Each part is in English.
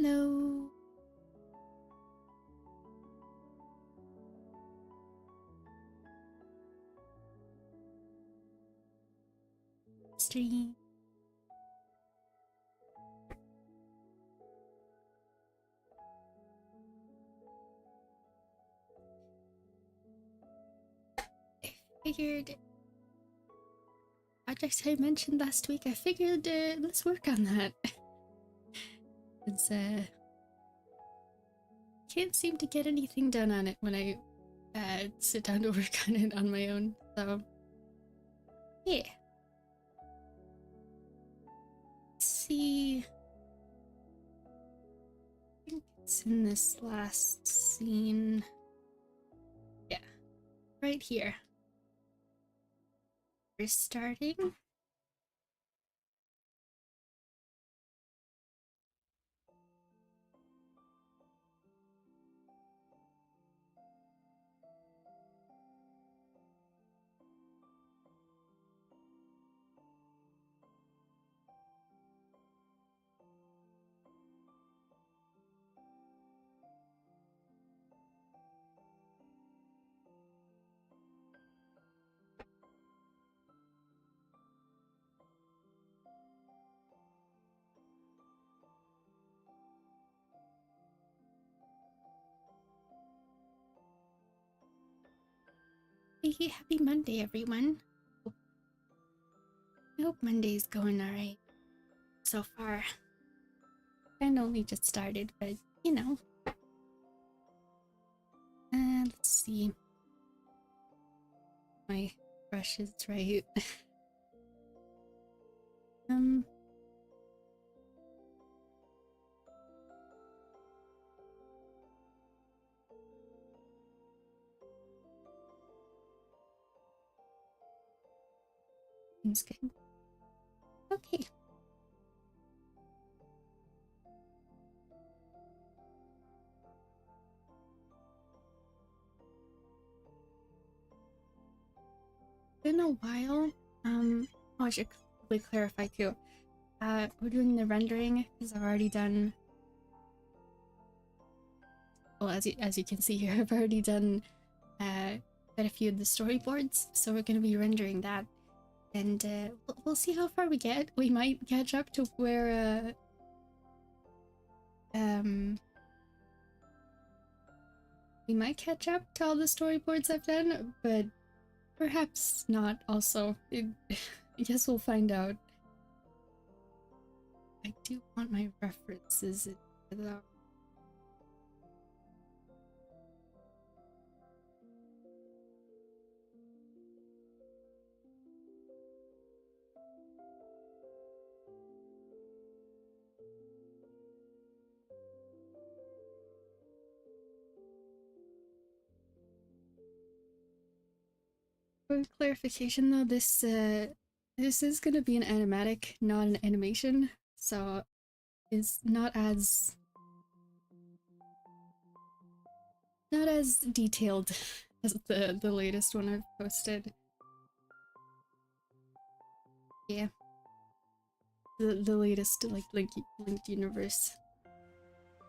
Hello. Stream. I figured projects I mentioned last week, I figured let's work on that. It's can't seem to get anything done on it when I sit down to work on it on my own, so yeah. Let's see. I think it's in this last scene. Yeah, right here. We're starting. Hey, happy Monday, everyone. I hope Monday's going alright so far. I only just started, but you know. Let's see. My brush is right. Seems good. Okay. Been a while. Oh, I should probably clarify too. We're doing the rendering because I've already done. Well, as you can see here, I've already done quite a few of the storyboards, so we're going to be rendering that, and we'll see how far we get. We might catch up to where we might catch up to all the storyboards I've done, but perhaps not. Also, I guess we'll find out. I do want my references though. For clarification though, this is gonna be an animatic, not an animation, so it's not as detailed as the latest one I've posted. Yeah. The latest like linked universe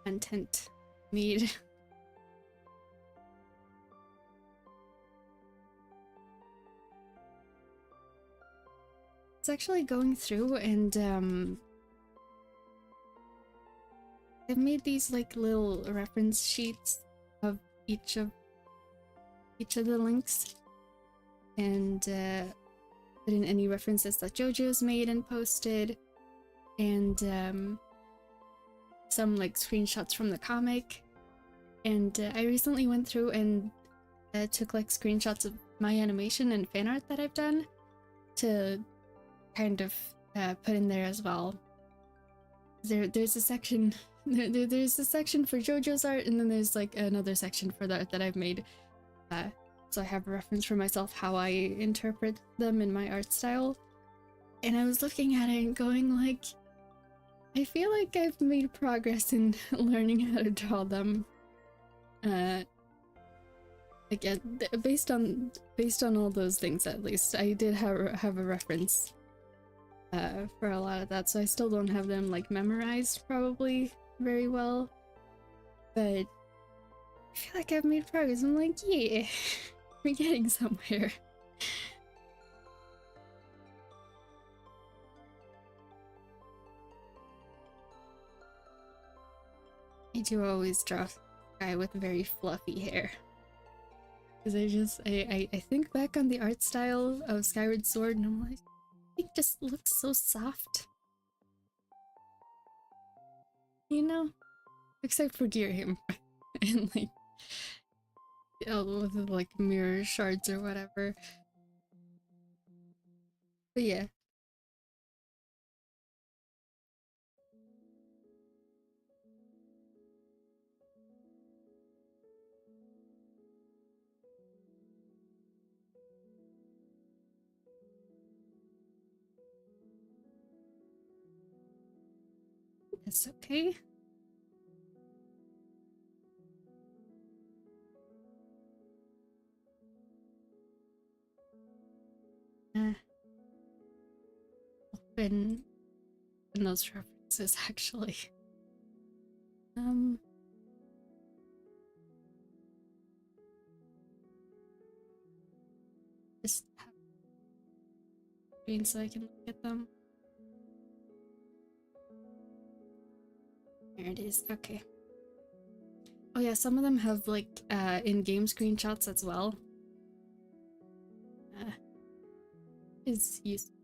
content made. It's actually going through and I've made these like little reference sheets of each of the links, and put in any references that JoJo's made and posted, and some like screenshots from the comic. And I recently went through and took like screenshots of my animation and fan art that I've done to kind of put in there as well. There's a section there's a section for JoJo's art, and then there's like another section for the art that I've made, so I have a reference for myself how I interpret them in my art style. And I was looking at it and going like, I feel like I've made progress in learning how to draw them. Again, based on all those things, at least I did have a reference for a lot of that, so I still don't have them like memorized probably, very well, but I feel like I've made progress. I'm like, yeah, we're getting somewhere. I do always draw a guy with very fluffy hair. Because I think back on the art style of Skyward Sword and I'm like, it just looks so soft. You know? Except for Gearhim. And like, with like mirror shards or whatever. But yeah. That's okay. Open those references actually. Just have screen so I can look at them. There it is. Okay. Oh yeah, some of them have like in-game screenshots as well. Is useful.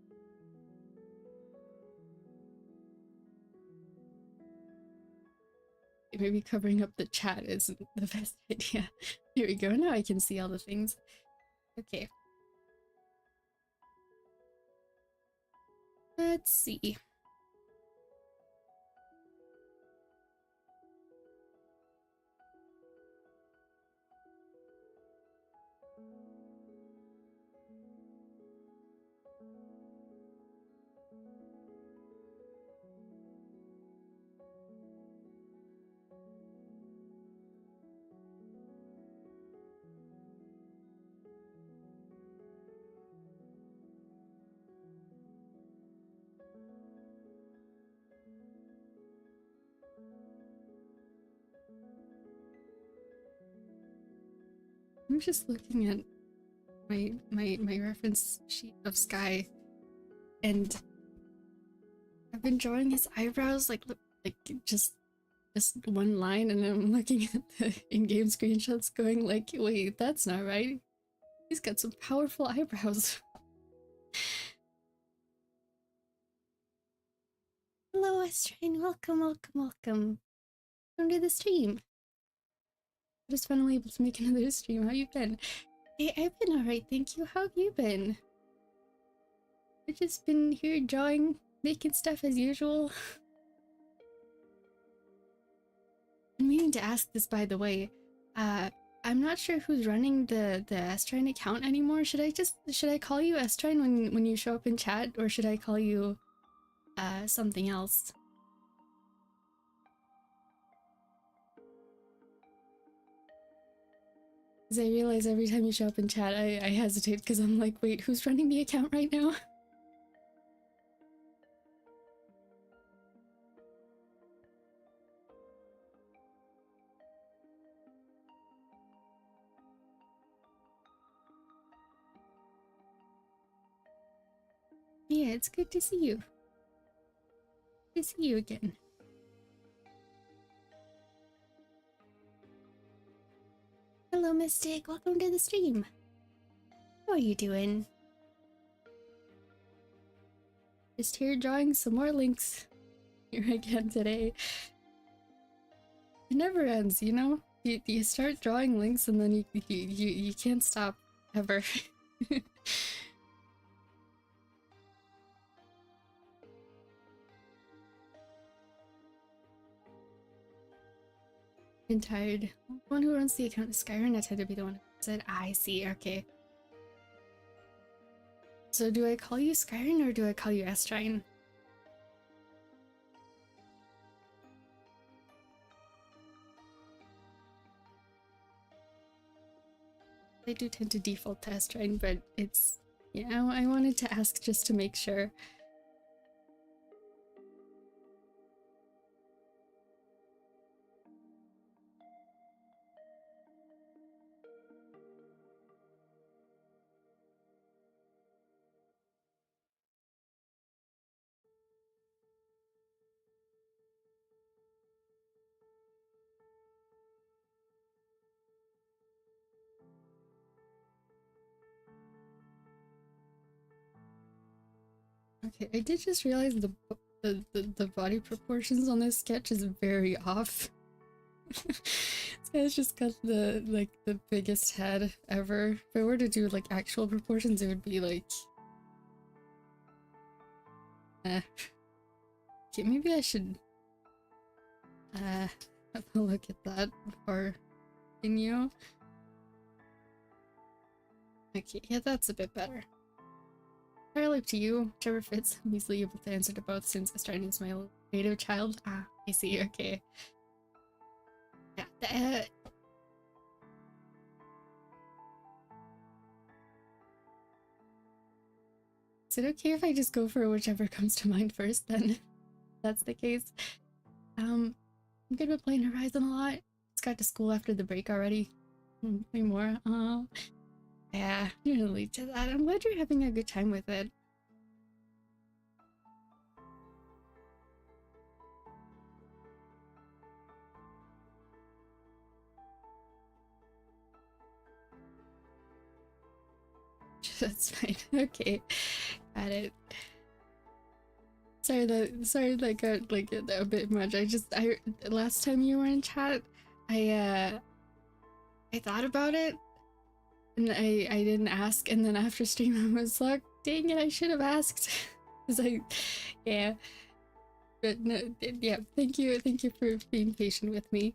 Maybe covering up the chat isn't the best idea. Here we go. Now I can see all the things. Okay. Let's see. I'm just looking at my reference sheet of Sky, and I've been drawing his eyebrows like just one line, and I'm looking at the in-game screenshots going like, wait, that's not right. He's got some powerful eyebrows. Hello, Estrain. Welcome, welcome, welcome. Welcome to the stream. I just finally able to make another stream. How you been? Hey, I've been alright, thank you. How have you been? I've just been here drawing, making stuff as usual. I'm meaning to ask this, by the way. I'm not sure who's running the Estrine account anymore. Should I call you Estrine when you show up in chat, or should I call you something else? Because I realize every time you show up in chat, I hesitate because I'm like, wait, who's running the account right now? Yeah, it's good to see you. Good to see you again. Hello, Mystic. Welcome to the stream. How are you doing? Just here drawing some more links here again today. It never ends, you know? You start drawing links and then you can't stop ever. Been tired. The one who runs the account is Skyrim. I tend to be the one who said, I see, okay. So do I call you Skyrim or do I call you Estrine? I do tend to default to Estrine, but it's... yeah, I wanted to ask just to make sure. Okay, I did just realize the body proportions on this sketch is very off. This guy's just got the biggest head ever. If I were to do like actual proportions, it would be like okay, maybe I should have a look at that before continue. Okay, yeah, that's a bit better. Entirely up to you, whichever fits. I'm easily able to answer to both since Australian is my native child. Ah, I see, okay. Yeah, is it okay if I just go for whichever comes to mind first then? If that's the case. I'm good with playing Horizon a lot. Just got to school after the break already. Play more. Yeah, you're gonna lead to that. I'm glad you're having a good time with it. That's fine. Okay, got it. Sorry that got like a bit much. I last time you were in chat, I thought about it and I didn't ask, and then after stream I was like, dang it, I should have asked. Cause yeah. But no, yeah, thank you for being patient with me.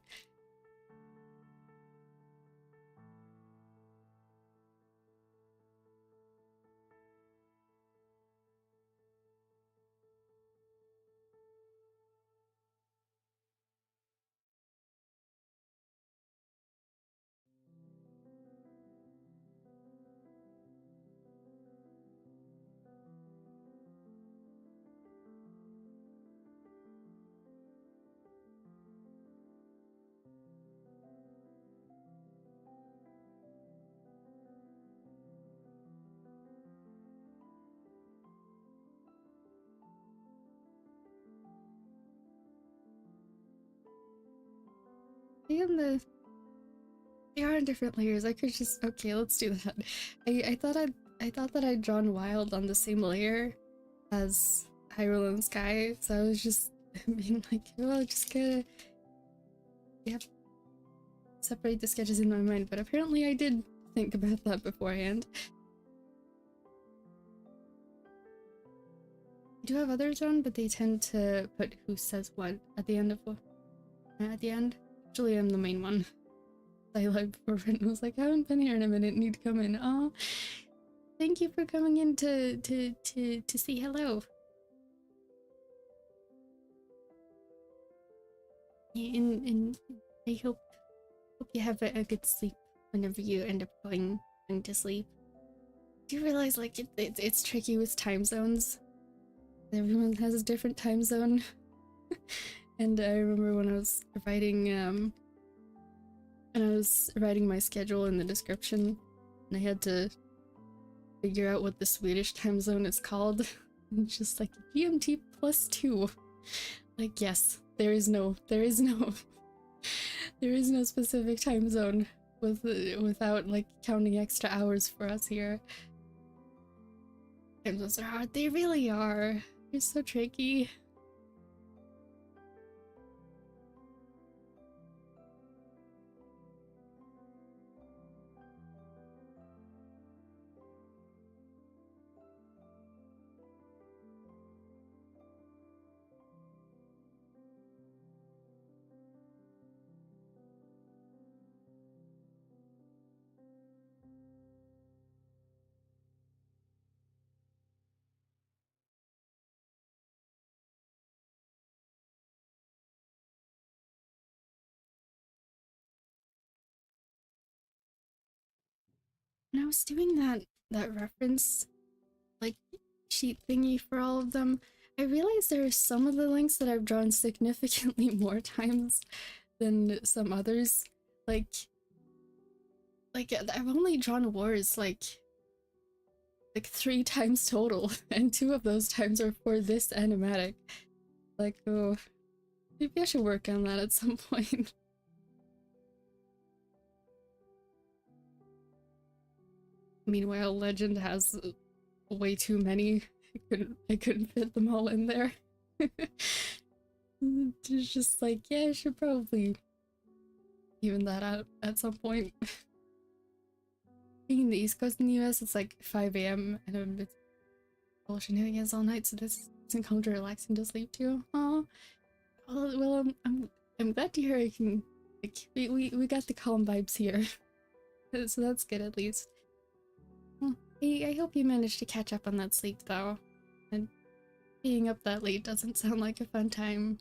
They are in different layers. I could just okay, let's do that. I thought that I'd drawn Wild on the same layer as Hyrule and Sky, so I was just being like, well, just gotta separate the sketches in my mind, but apparently I did think about that beforehand. I do have others drawn, but they tend to put who says what at the end of at the end. Actually, I'm the main one. I live before Brenton was like, I haven't been here in a minute, need to come in. Oh, thank you for coming in to say hello. And I hope you have a good sleep whenever you end up going to sleep. Do you realize like it's tricky with time zones? Everyone has a different time zone. And I remember when I was writing my schedule in the description, and I had to figure out what the Swedish time zone is called. It's just like GMT +2. Like, yes, there is no specific time zone without like counting extra hours for us here. Time zones are hard. They really are. They're so tricky. When I was doing that reference like sheet thingy for all of them, I realized there are some of the links that I've drawn significantly more times than some others. Like I've only drawn wars like 3 times total, and 2 of those times are for this animatic. Like, oh, maybe I should work on that at some point. Meanwhile, Legend has way too many I couldn't fit them all in there. It's just like, yeah, I should probably even that out at some point. Being in the East Coast in the US, it's like 5 a.m. and it's all shenanigans all night, so this isn't come to relaxing to sleep too. Oh, well, I'm glad to hear I can. Like, we got the calm vibes here, so that's good at least. Well, I hope you managed to catch up on that sleep though, and being up that late doesn't sound like a fun time.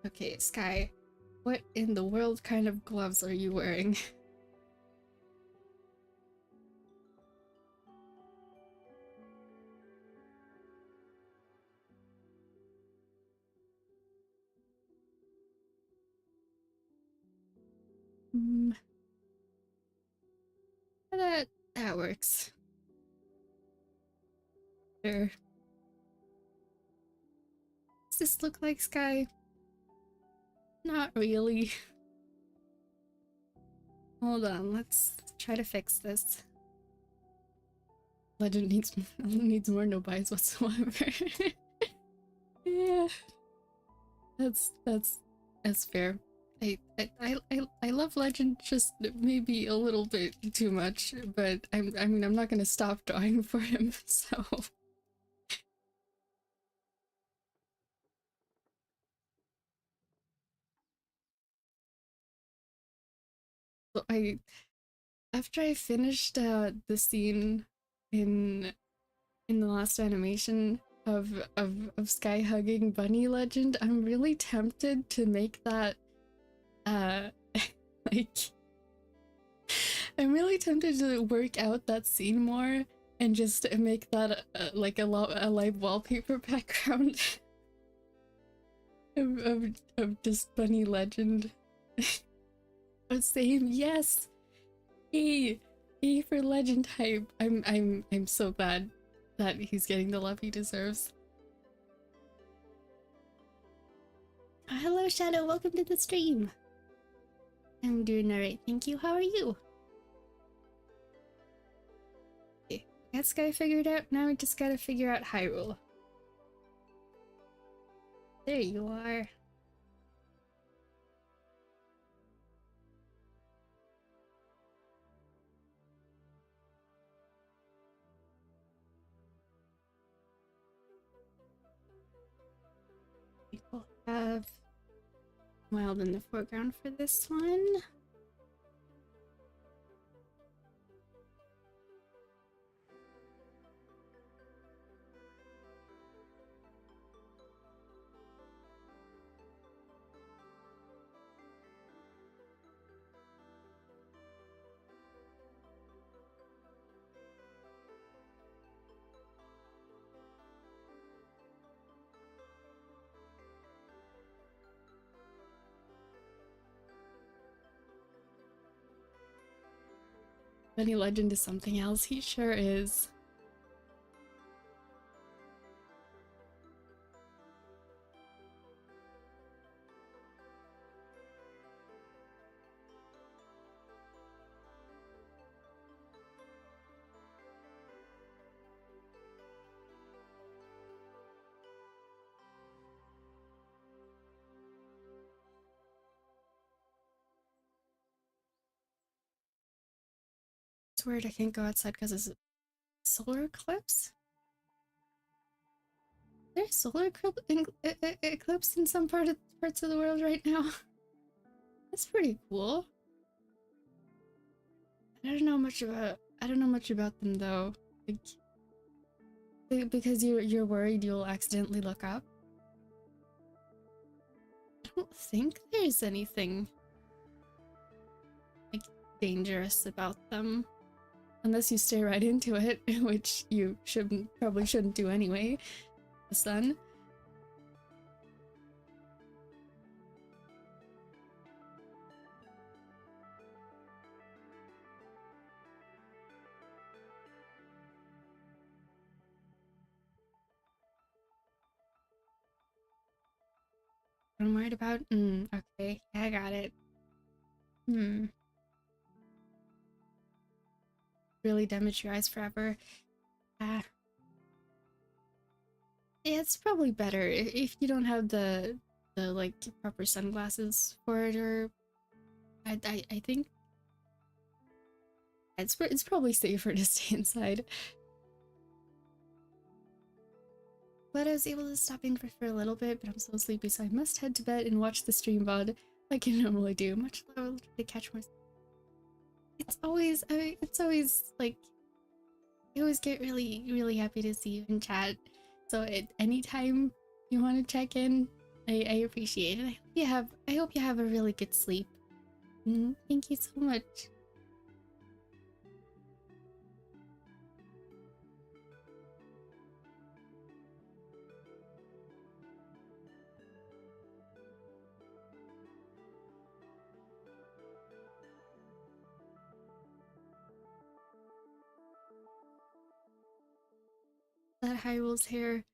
Okay, Sky, what in the world kind of gloves are you wearing? Hmm, that works. Sure. Does this look like Sky? Not really. Hold on, let's try to fix this. Legend needs more no buys whatsoever. Yeah, that's fair. I love Legend just maybe a little bit too much, but I mean I'm not gonna stop drawing for him, so I after I finished the scene in the last animation of Sky hugging Bunny Legend, I'm really tempted to make that like I'm really tempted to work out that scene more and just make that like a live wallpaper background of just Bunny Legend. Oh, same, yes. E E for Legend hype. I'm so glad that he's getting the love he deserves. Hello Shadow, welcome to the stream. I'm doing alright, thank you. How are you? Okay, got Sky figured out. Now we just gotta figure out Hyrule. There you are. We'll have Wild in the foreground for this one. Bunny Legend is something else, he sure is. It's weird I can't go outside because it's a solar eclipse? There's solar eclipse in some parts of the world right now. That's pretty cool. I don't know much about them though. Like, because you're worried you'll accidentally look up. I don't think there's anything like dangerous about them. Unless you stay right into it, which you probably shouldn't do anyway. The sun. What I'm worried about? Okay, yeah, I got it. Really damage your eyes forever. Ah, it's probably better if you don't have the like proper sunglasses for it, or I think it's probably safer to stay inside. But I was able to stop in for a little bit, but I'm so sleepy, so I must head to bed and watch the stream VOD like I normally do. Much love to catch more. It's always, it's always like, I always get really happy to see you in chat. So at any time you want to check in, I appreciate it. I hope you have a really good sleep. Thank you so much. That Hyrule's hair,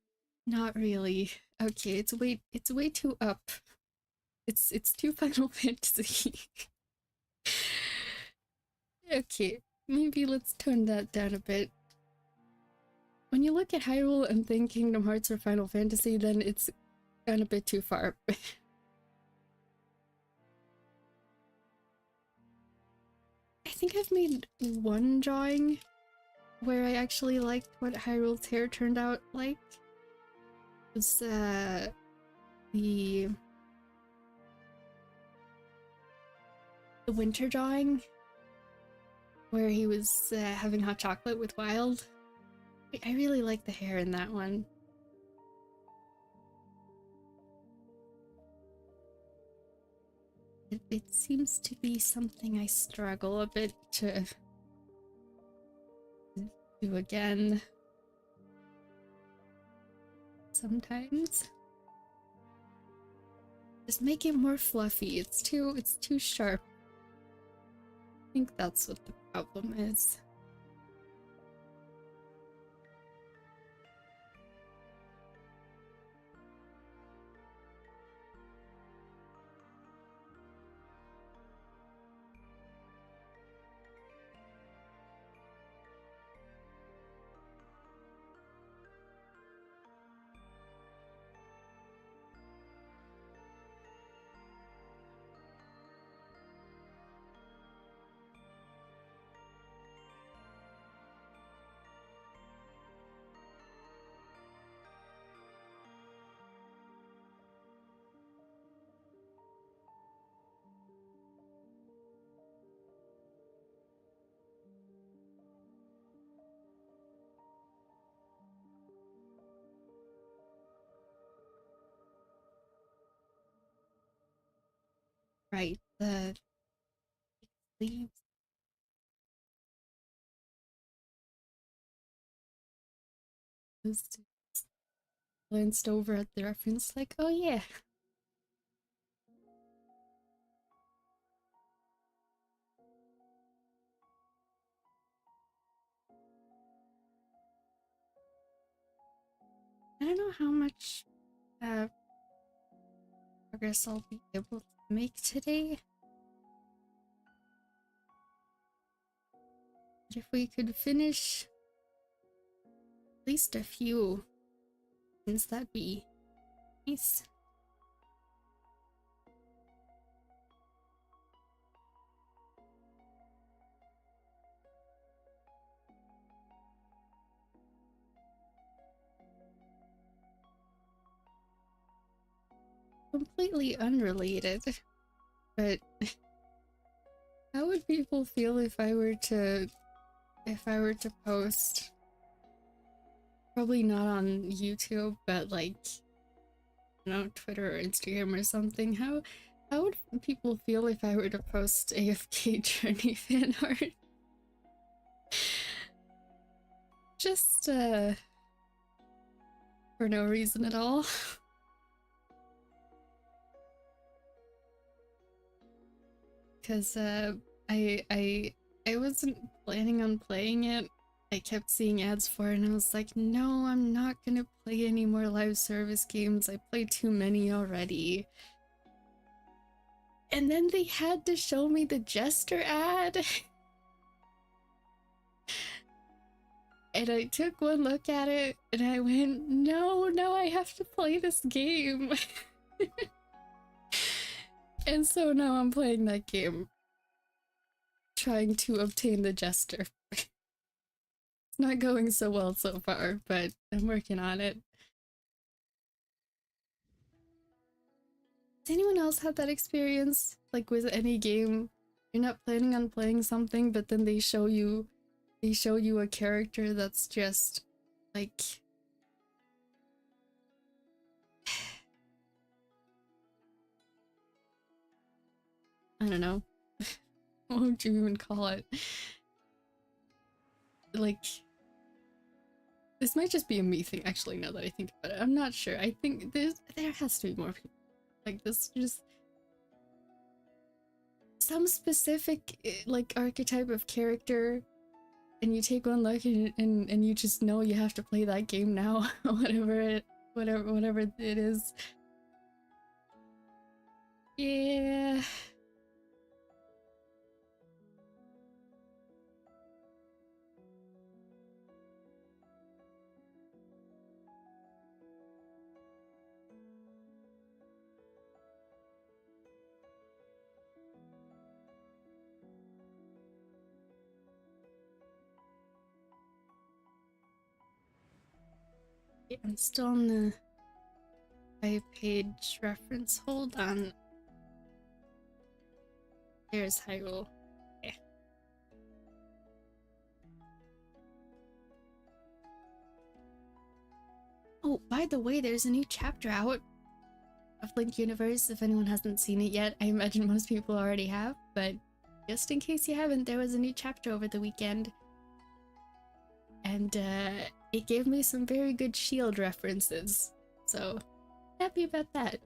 not really. Okay, it's way too up. It's too Final Fantasy. Okay, maybe let's tone that down a bit. When you look at Hyrule and think Kingdom Hearts or Final Fantasy, then it's gone a bit too far. I think I've made one drawing where I actually liked what Hyrule's hair turned out like. It was the winter drawing where he was having hot chocolate with Wild. I really like the hair in that one. It seems to be something I struggle a bit to do again. Sometimes. Just make it more fluffy. It's too sharp. I think that's what the problem is. Right, the sleeves. Just glanced over at the reference like, oh yeah. I don't know how much progress I'll be able to make today. But if we could finish at least a few things, that'd be nice. Completely unrelated, but how would people feel if I were to post, probably not on YouTube, but like, you know, Twitter or Instagram or something? How would people feel if I were to post AFK Journey fan art? Just for no reason at all. Because I wasn't planning on playing it. I kept seeing ads for it and I was like, no, I'm not gonna play any more live service games. I played too many already. And then they had to show me the Jester ad. And I took one look at it and I went, no, I have to play this game. And so now I'm playing that game, trying to obtain the Jester. It's not going so well so far, but I'm working on it. Has anyone else had that experience? Like with any game, you're not planning on playing something, but then they show you a character that's just like I don't know. What would you even call it? Like, this might just be a me thing, actually, now that I think about it. I'm not sure. I think there has to be more people like this. Just some specific, like, archetype of character, and you take one look and you just know you have to play that game now. whatever it is. Yeah. I'm still on the 5-page reference. Hold on. There's Hyrule. Okay. Oh, by the way, there's a new chapter out of Link Universe. If anyone hasn't seen it yet, I imagine most people already have, but just in case you haven't, there was a new chapter over the weekend. And it gave me some very good Shield references, so happy about that.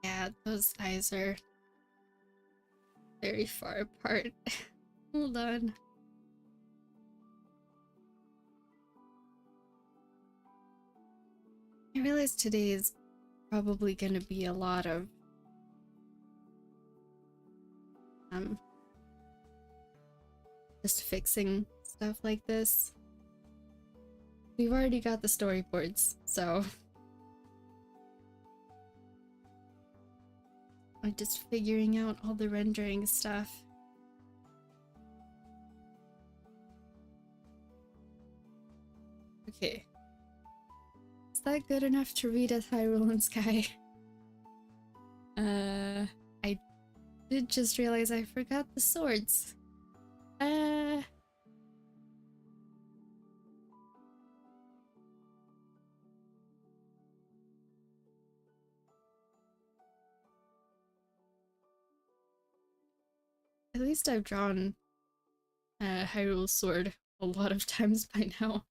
Yeah, those eyes are very far apart. Hold on. I realize today is probably gonna be a lot of just fixing stuff like this. We've already got the storyboards, so I'm just figuring out all the rendering stuff. Okay. Is that good enough to read as Hyrule and Sky? I did just realize I forgot the swords. At least I've drawn Hyrule's sword a lot of times by now.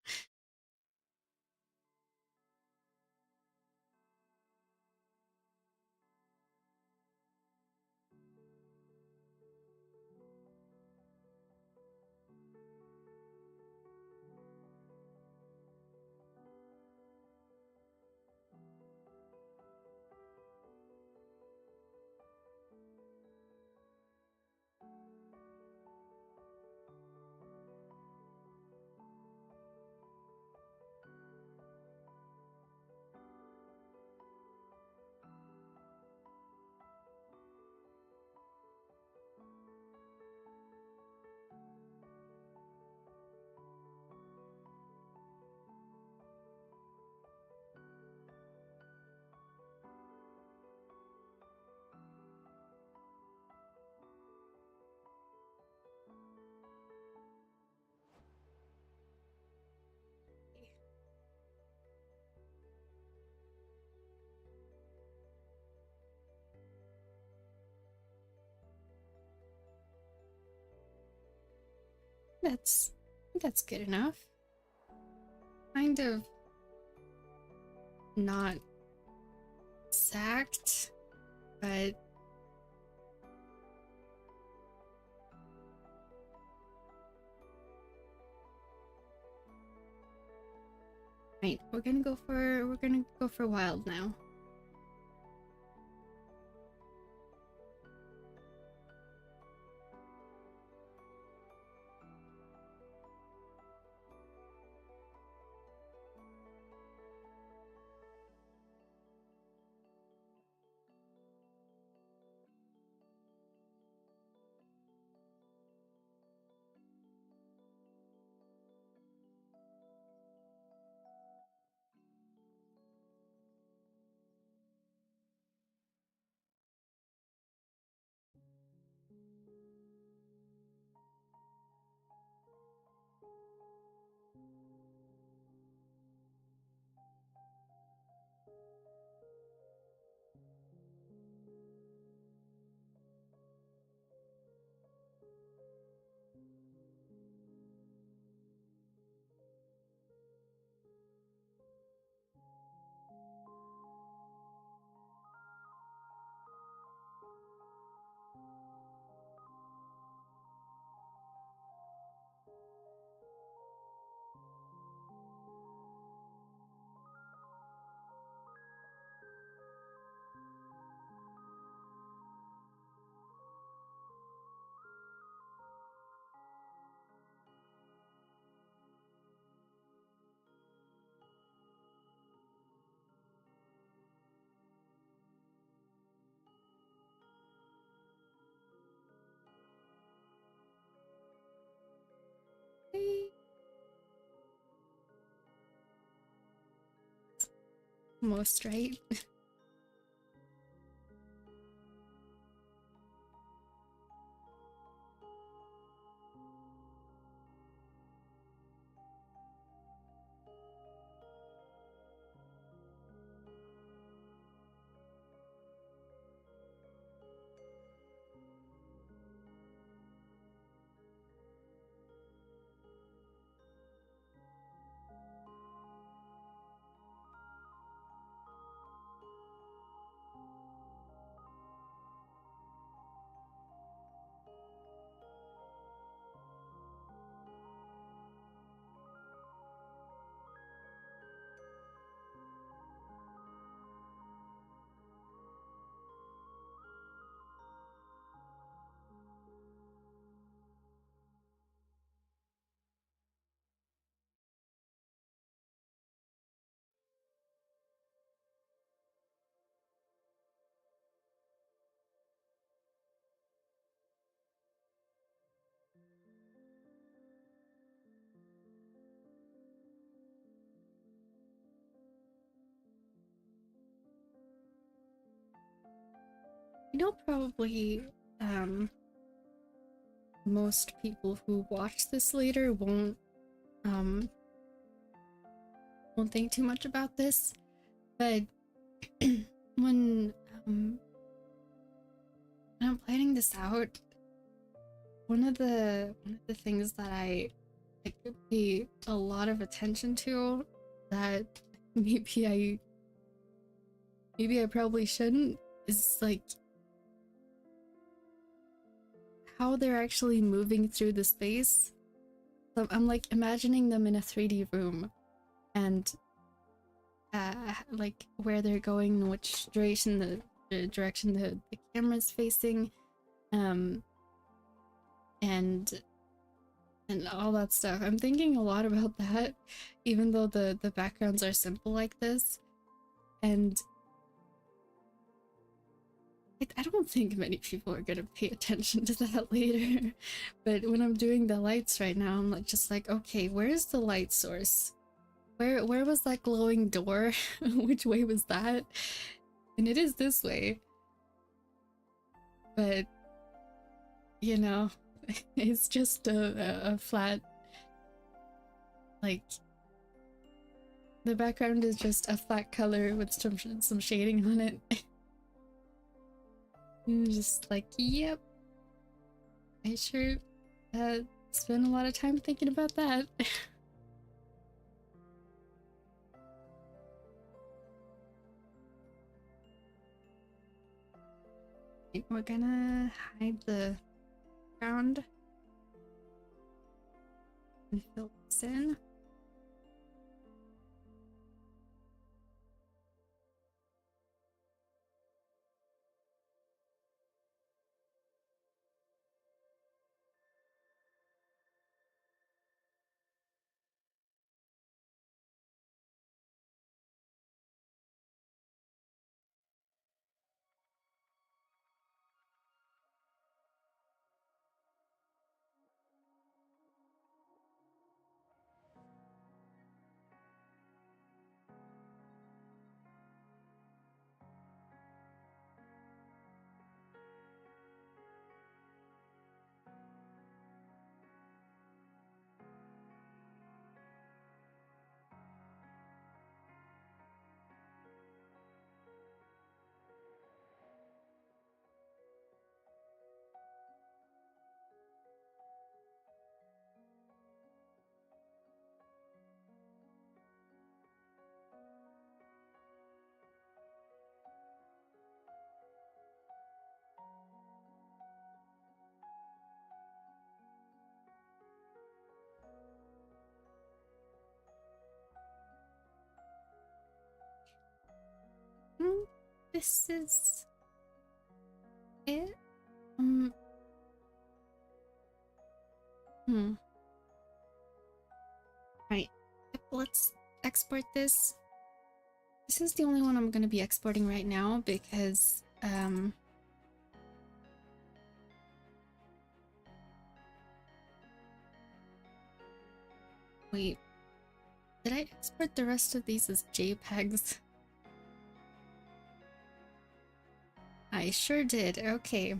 That's good enough. Kind of not exact, but right, we're gonna go for wild now. Most right. You know, probably most people who watch this later um won't think too much about this, but when um when I'm planning this out, one of the things that I like pay a lot of attention to that maybe I probably shouldn't is like how they're actually moving through the space. So I'm like imagining them in a 3D room and like where they're going, which direction the camera's facing, um and all that stuff. I'm thinking a lot about that, even though the backgrounds are simple like this. And I don't think many people are gonna pay attention to that later. But when I'm doing the lights right now, I'm like just like, okay, where's the light source? Where was that glowing door? Which way was that? And it is this way. But you know, it's just a flat, like, the background is just a flat color with some shading on it. And just like, yep, I sure spent a lot of time thinking about that. We're gonna hide the ground and fill this in. This is it. Right. Let's export this. This is the only one I'm going to be exporting right now because wait. Did I export the rest of these as JPEGs? I sure did. Okay.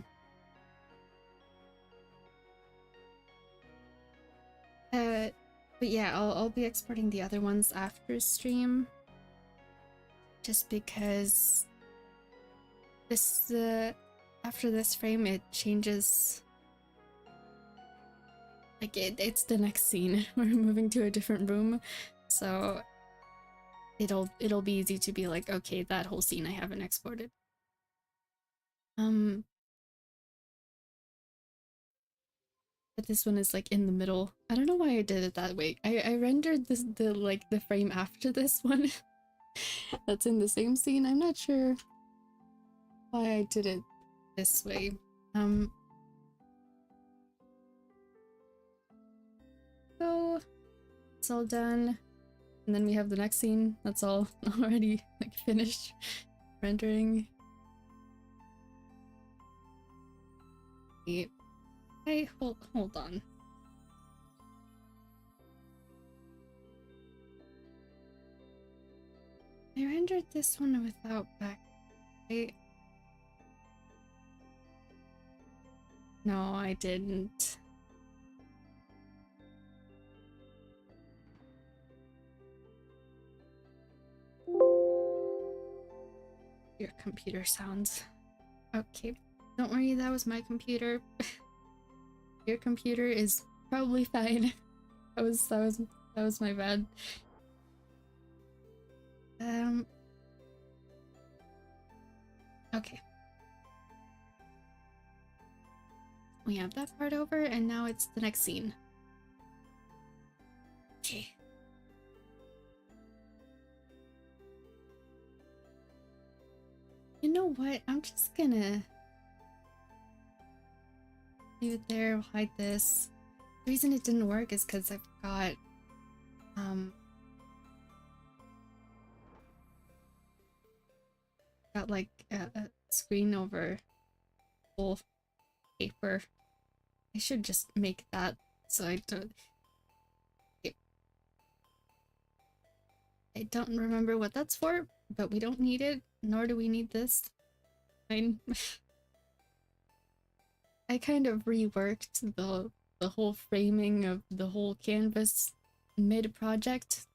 But yeah, I'll be exporting the other ones after stream. Just because this after this frame it changes. Like it's the next scene. We're moving to a different room, so it'll be easy to be like, okay, that whole scene I haven't exported. But this one is like in the middle. I don't know why I did it that way. I rendered the frame after this one. That's in the same scene. I'm not sure why I did it this way. So it's all done. And then we have the next scene. That's all already like finished rendering. Wait. Hey, hold on. I rendered this one without back. No, I didn't. Your computer sounds. Okay, don't worry, that was my computer. Your computer is probably fine. That was my bad. Okay. We have that part over, and now it's the next scene. Okay. You know what? I'm just gonna leave it there, hide this. The reason it didn't work is because I've got like a screen over full paper. I should just make that so I don't. I don't remember what that's for, but we don't need it, nor do we need this. Fine. I kind of reworked the whole framing of the whole canvas mid-project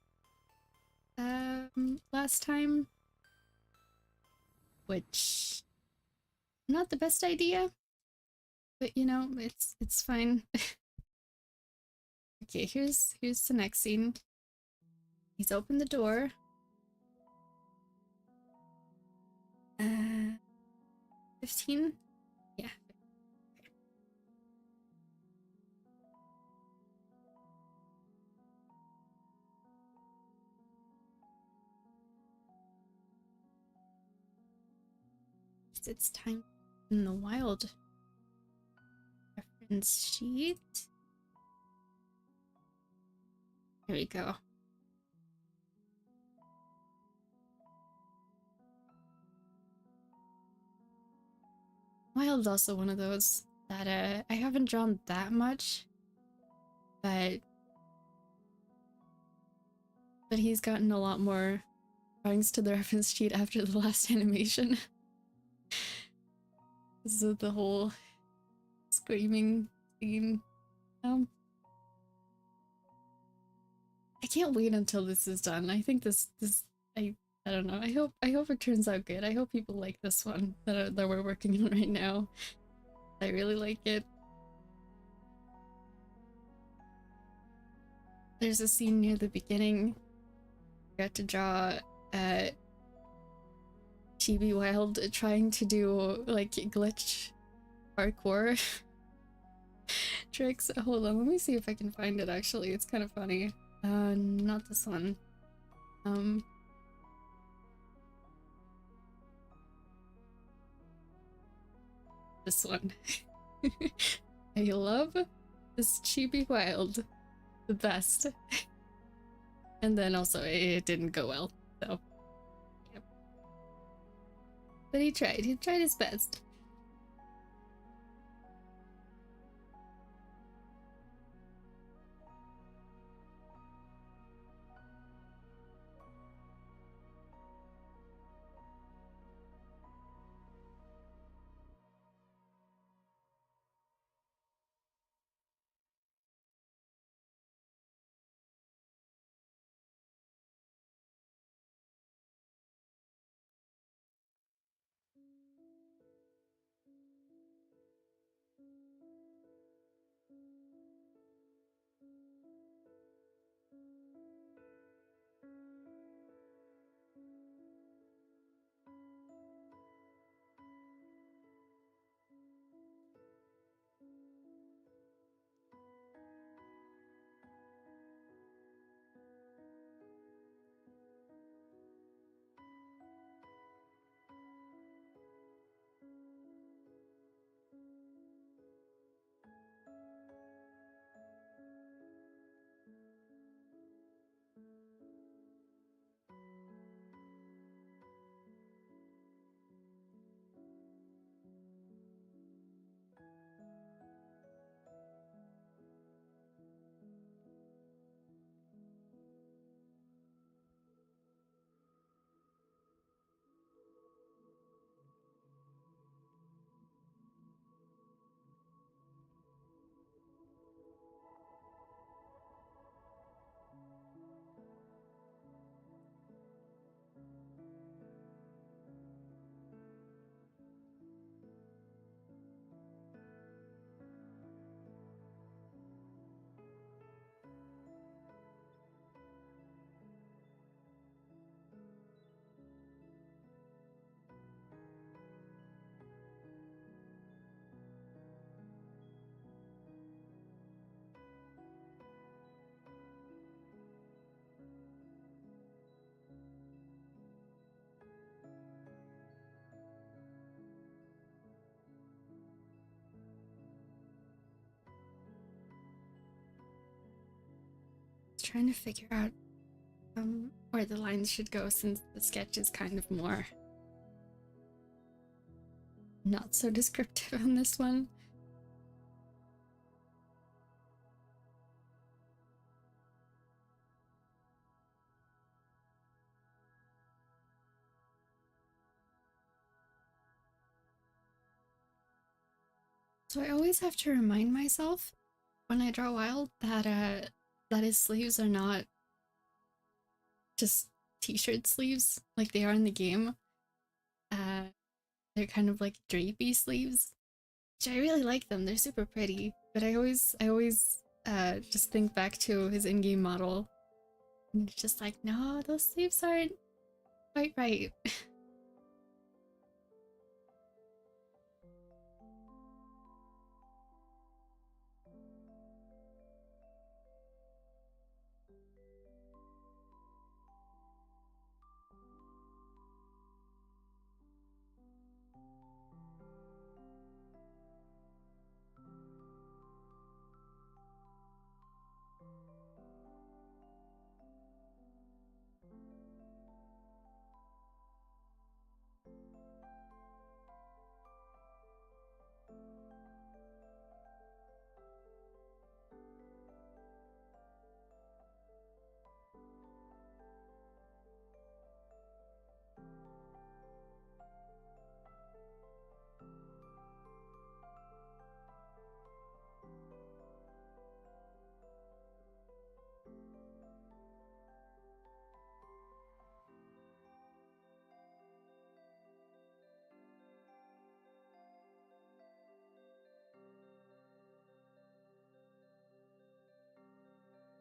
last time, which not the best idea, but you know, it's fine. Okay, here's the next scene. He's opened the door. 15? Yeah. It's time in the wild. Reference sheet. Here we go. Wild's also one of those that I haven't drawn that much, but he's gotten a lot more drawings to the reference sheet after the last animation. This is the whole screaming scene. I can't wait until this is done. I think I don't know. I hope it turns out good. I hope people like this one that we're working on right now. I really like it. There's a scene near the beginning. I got to draw Chibi Wild trying to do like glitch parkour tricks. Hold on, let me see if I can find it actually. It's kind of funny. Not this one. This one. I love this Chibi Wild. The best. And then also it didn't go well, so yep. But he tried his best. Trying to figure out where the lines should go since the sketch is kind of more not so descriptive on this one. So I always have to remind myself when I draw Wild that his sleeves are not just t-shirt sleeves like they are in the game. They're kind of like drapey sleeves, which I really like them. They're super pretty, but I always just think back to his in-game model. And it's just like, no, those sleeves aren't quite right.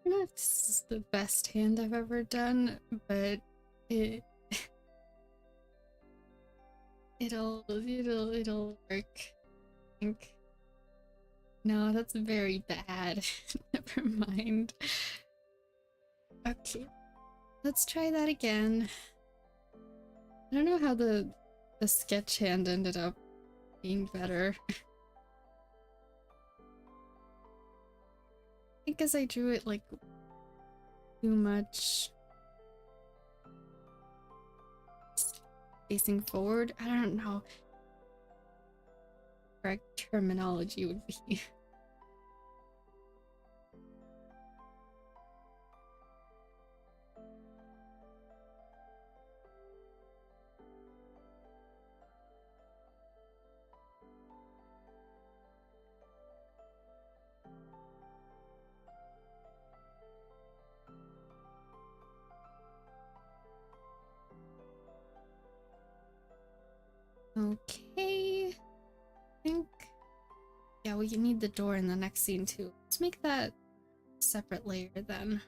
I don't know if this is the best hand I've ever done, but it it'll work. I think. No, that's very bad. Never mind. Okay, let's try that again. I don't know how the sketch hand ended up being better. I think as I drew it like too much facing forward. I don't know. Correct terminology would be. Okay, I think, yeah, we need the door in the next scene too. Let's make that a separate layer then.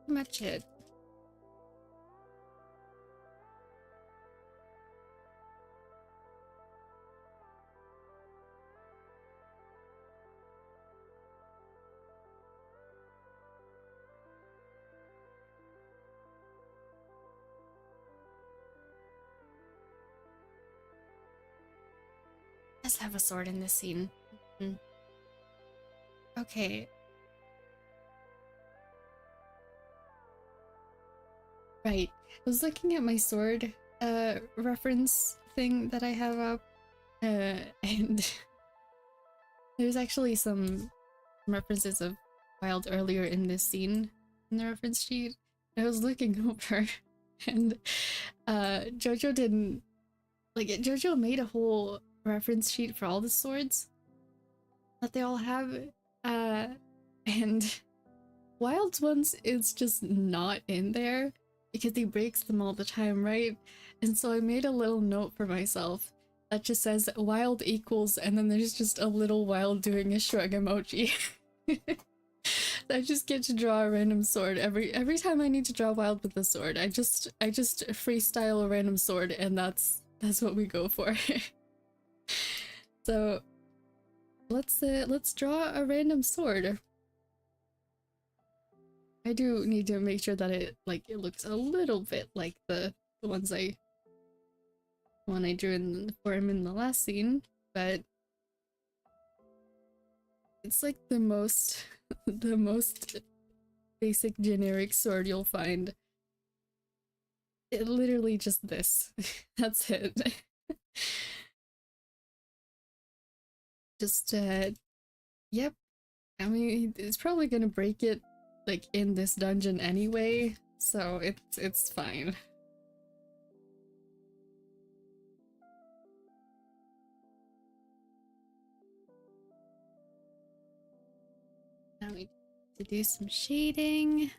Much it. Let's have a sword in this scene. Okay. Right. I was looking at my sword reference thing that I have up, and there's actually some references of Wild earlier in this scene in the reference sheet. I was looking over, and Jojo didn't like it. Jojo made a whole reference sheet for all the swords that they all have, and Wild's ones is just not in there because he breaks them all the time, right? And so I made a little note for myself that just says Wild equals, and then there's just a little Wild doing a shrug emoji. I just get to draw a random sword every time I need to draw Wild with a sword. I just freestyle a random sword, and that's what we go for. So let's draw a random sword. I do need to make sure that it looks a little bit like the ones one I drew for him in the last scene, but it's like the most the most basic generic sword you'll find. It literally just this. That's it. Just, yep. I mean, it's probably gonna break it, like, in this dungeon anyway, so it's fine. Now we need to do some shading.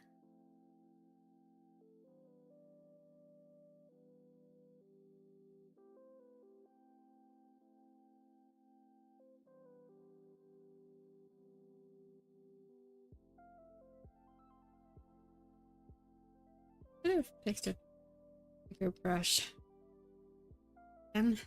Could have picked a bigger brush. And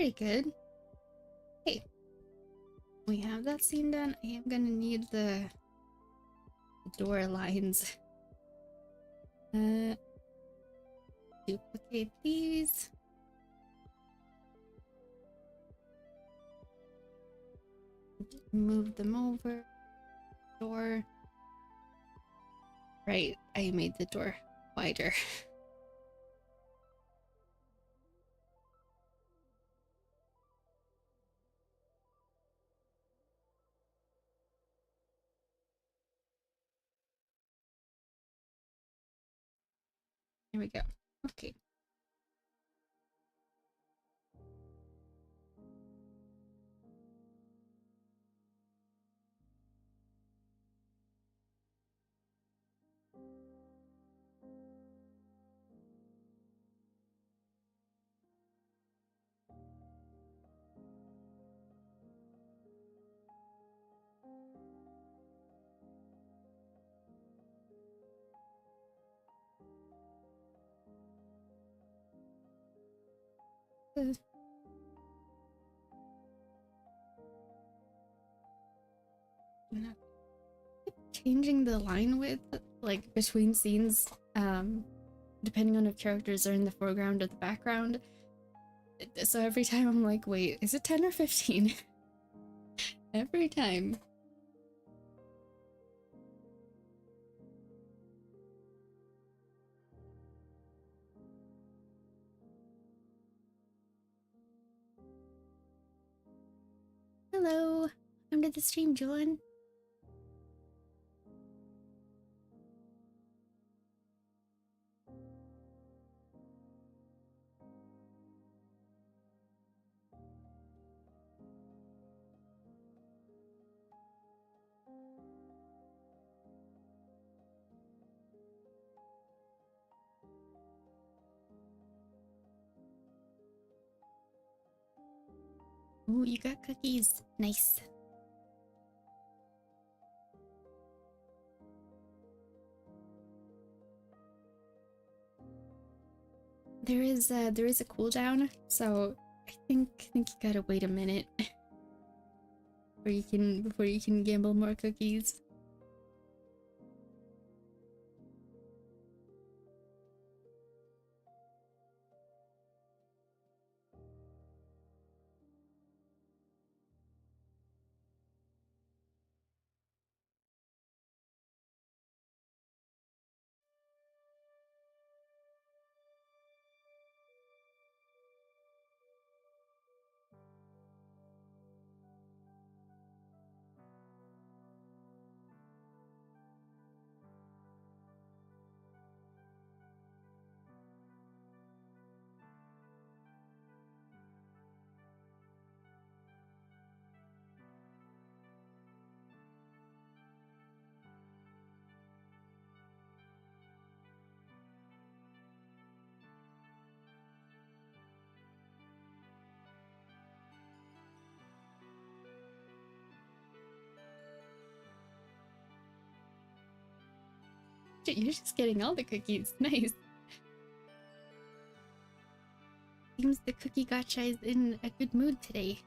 pretty good. Hey, we have that scene done. I am gonna need the door lines. Duplicate these. Move them over. Door. Right, I made the door wider. Here we go. Okay. Uh, not changing the line width, like between scenes, depending on if characters are in the foreground or the background. So every time I'm like, wait, is it 10 or 15? Every time. Hello, welcome to the stream, John. Ooh, you got cookies. Nice. There is a cooldown, so I think you gotta wait a minute before you can gamble more cookies. You're just getting all the cookies. Nice. Seems the cookie gotcha is in a good mood today.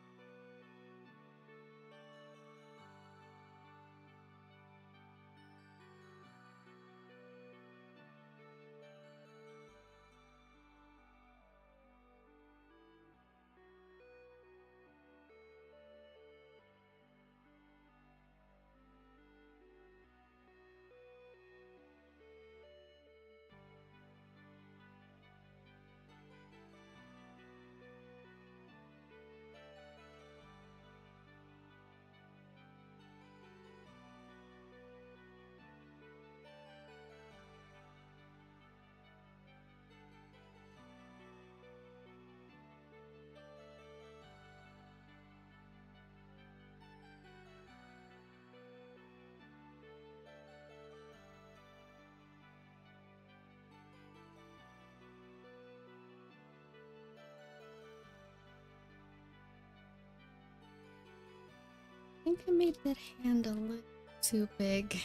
I think I made that hand a little too big.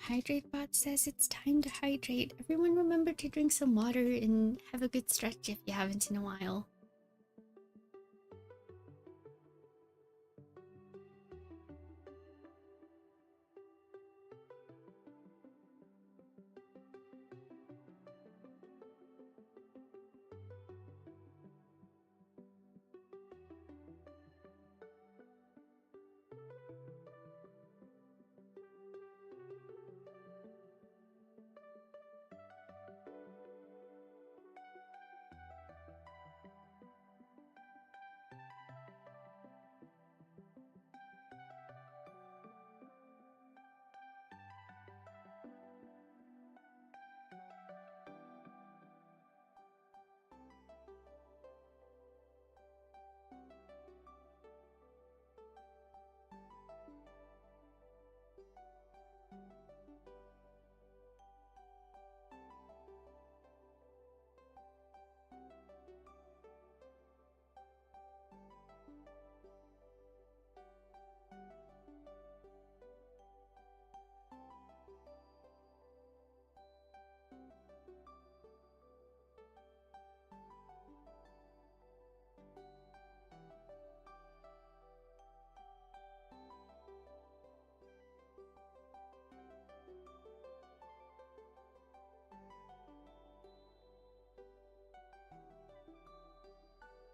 Hydrate Bot says it's time to hydrate. Everyone remember to drink some water and have a good stretch if you haven't in a while.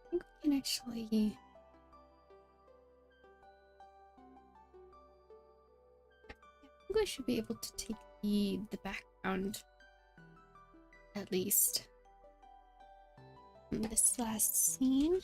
I think we can actually... I think we should be able to take the background, at least, from this last scene.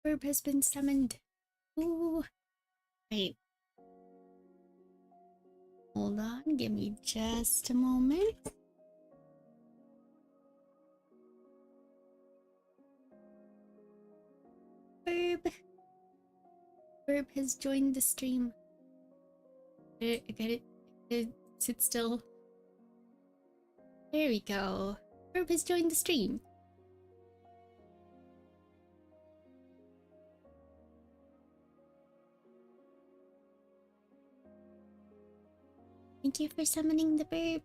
Verb has been summoned. Ooh. Wait. Hold on, give me just a moment. Verb has joined the stream. I got it. Sit still. There we go. Verb has joined the stream. Thank you for summoning the bird.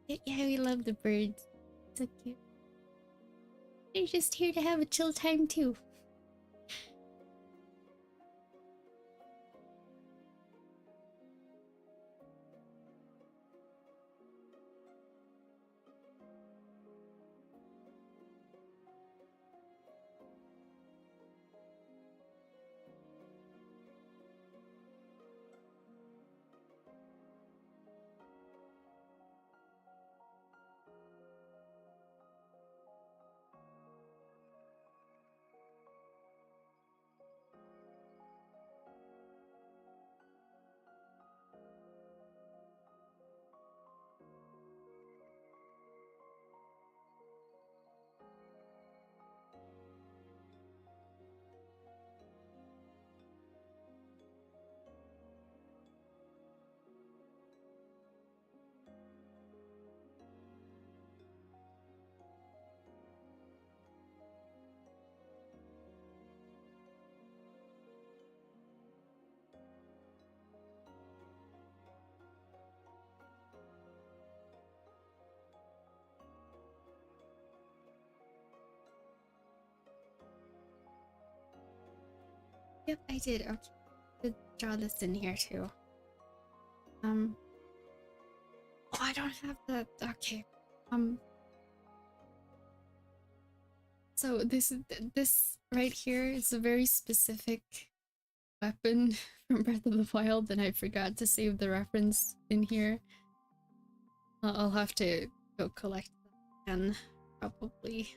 Yeah, we love the birds. So cute. They're just here to have a chill time too. Yep, I did. Okay. To draw this in here too. Oh, I don't have that. Okay. So this right here is a very specific weapon from Breath of the Wild, and I forgot to save the reference in here. I'll have to go collect them again, probably.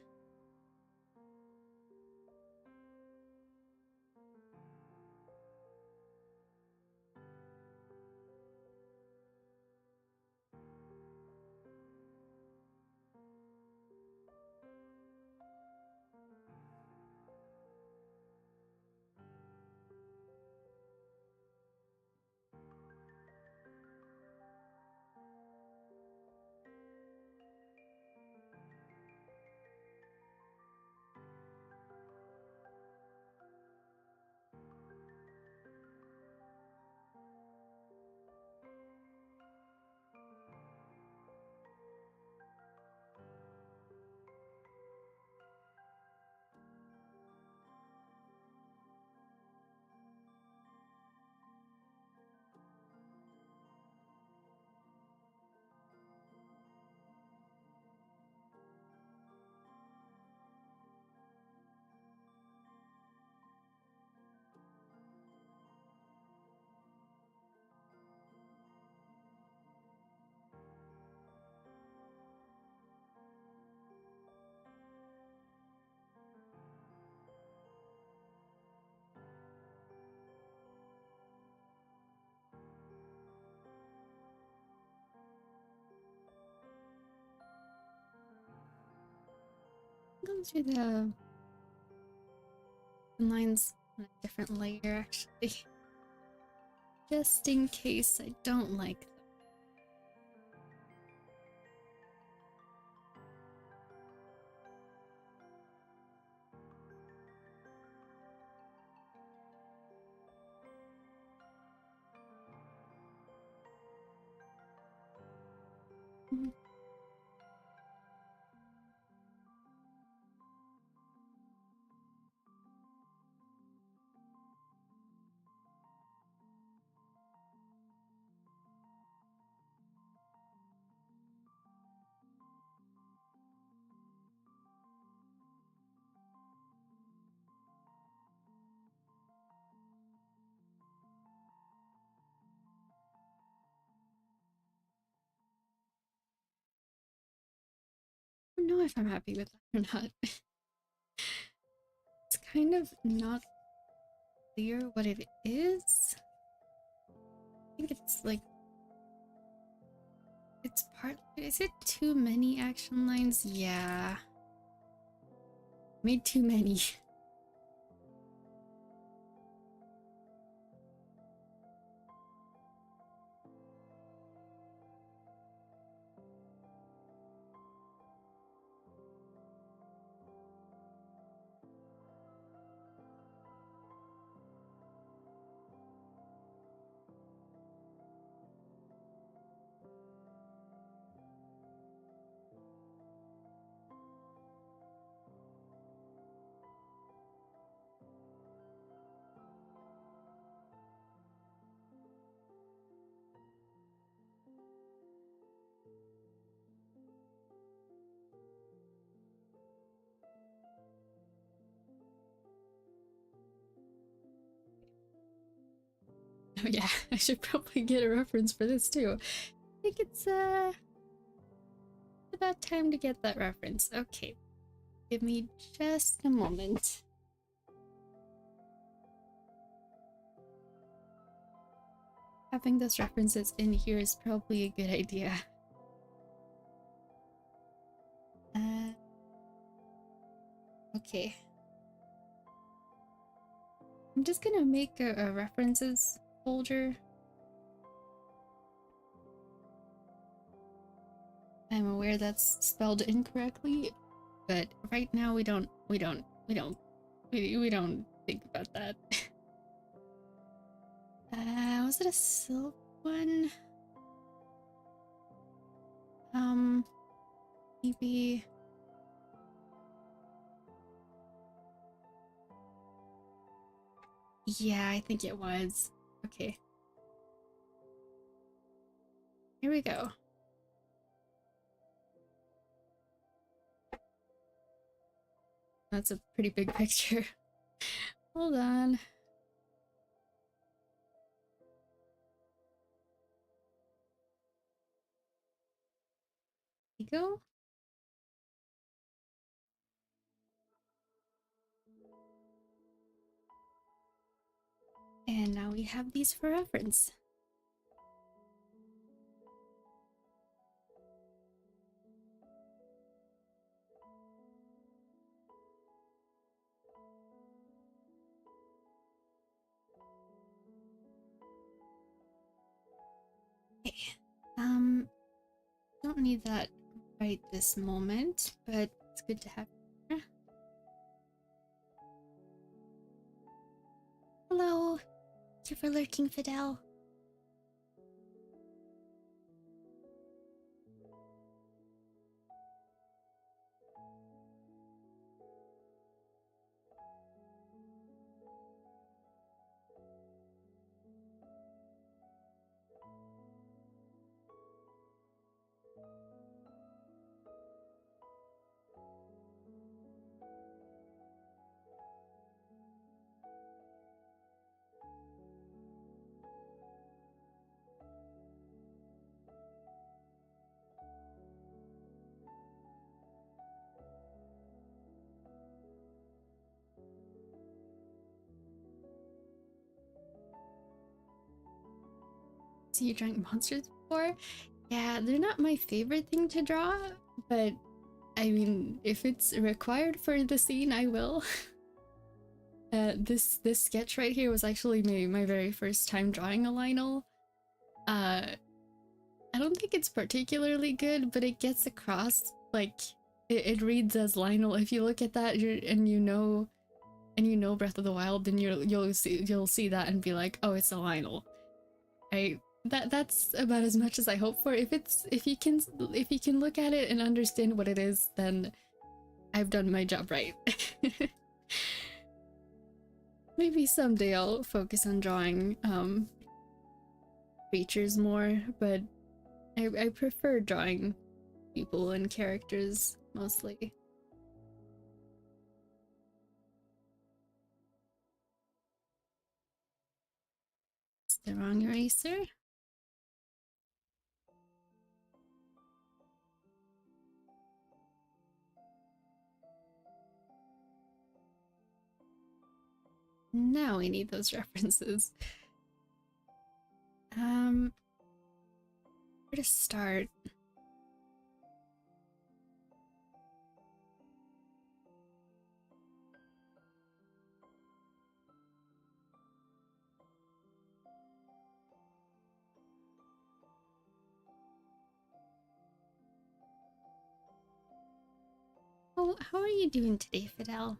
Go through the lines on a different layer, actually, just in case I don't like them. I don't know if I'm happy with that or not. It's kind of not clear what it is. I think it's like it's part. Is it too many action lines? Yeah. Made too many. Oh yeah, I should probably get a reference for this too. I think it's about time to get that reference. Okay, give me just a moment. Having those references in here is probably a good idea. Okay. I'm just gonna make a references folder. I'm aware that's spelled incorrectly, but right now we don't think about that. Was it a silk one? Maybe. Yeah, I think it was. Okay. Here we go. That's a pretty big picture. Hold on. Here we go. And now we have these for reference. Okay. Don't need that right this moment, but it's good to have. Hello. Thank you for lurking, Fidel. So you drank monsters before? Yeah, they're not my favorite thing to draw, but I mean, if it's required for the scene, I will. This sketch right here was actually my very first time drawing a Lionel. I don't think it's particularly good, but it gets across, like, it reads as Lionel. If you look at that, and you know Breath of the Wild, then you'll see that and be like, oh, it's a Lionel. That's about as much as I hope for. If you can look at it and understand what it is, then I've done my job right. Maybe someday I'll focus on drawing creatures more, but I prefer drawing people and characters mostly. It's the wrong eraser. Now we need those references. Where to start? Oh, how are you doing today, Fidel?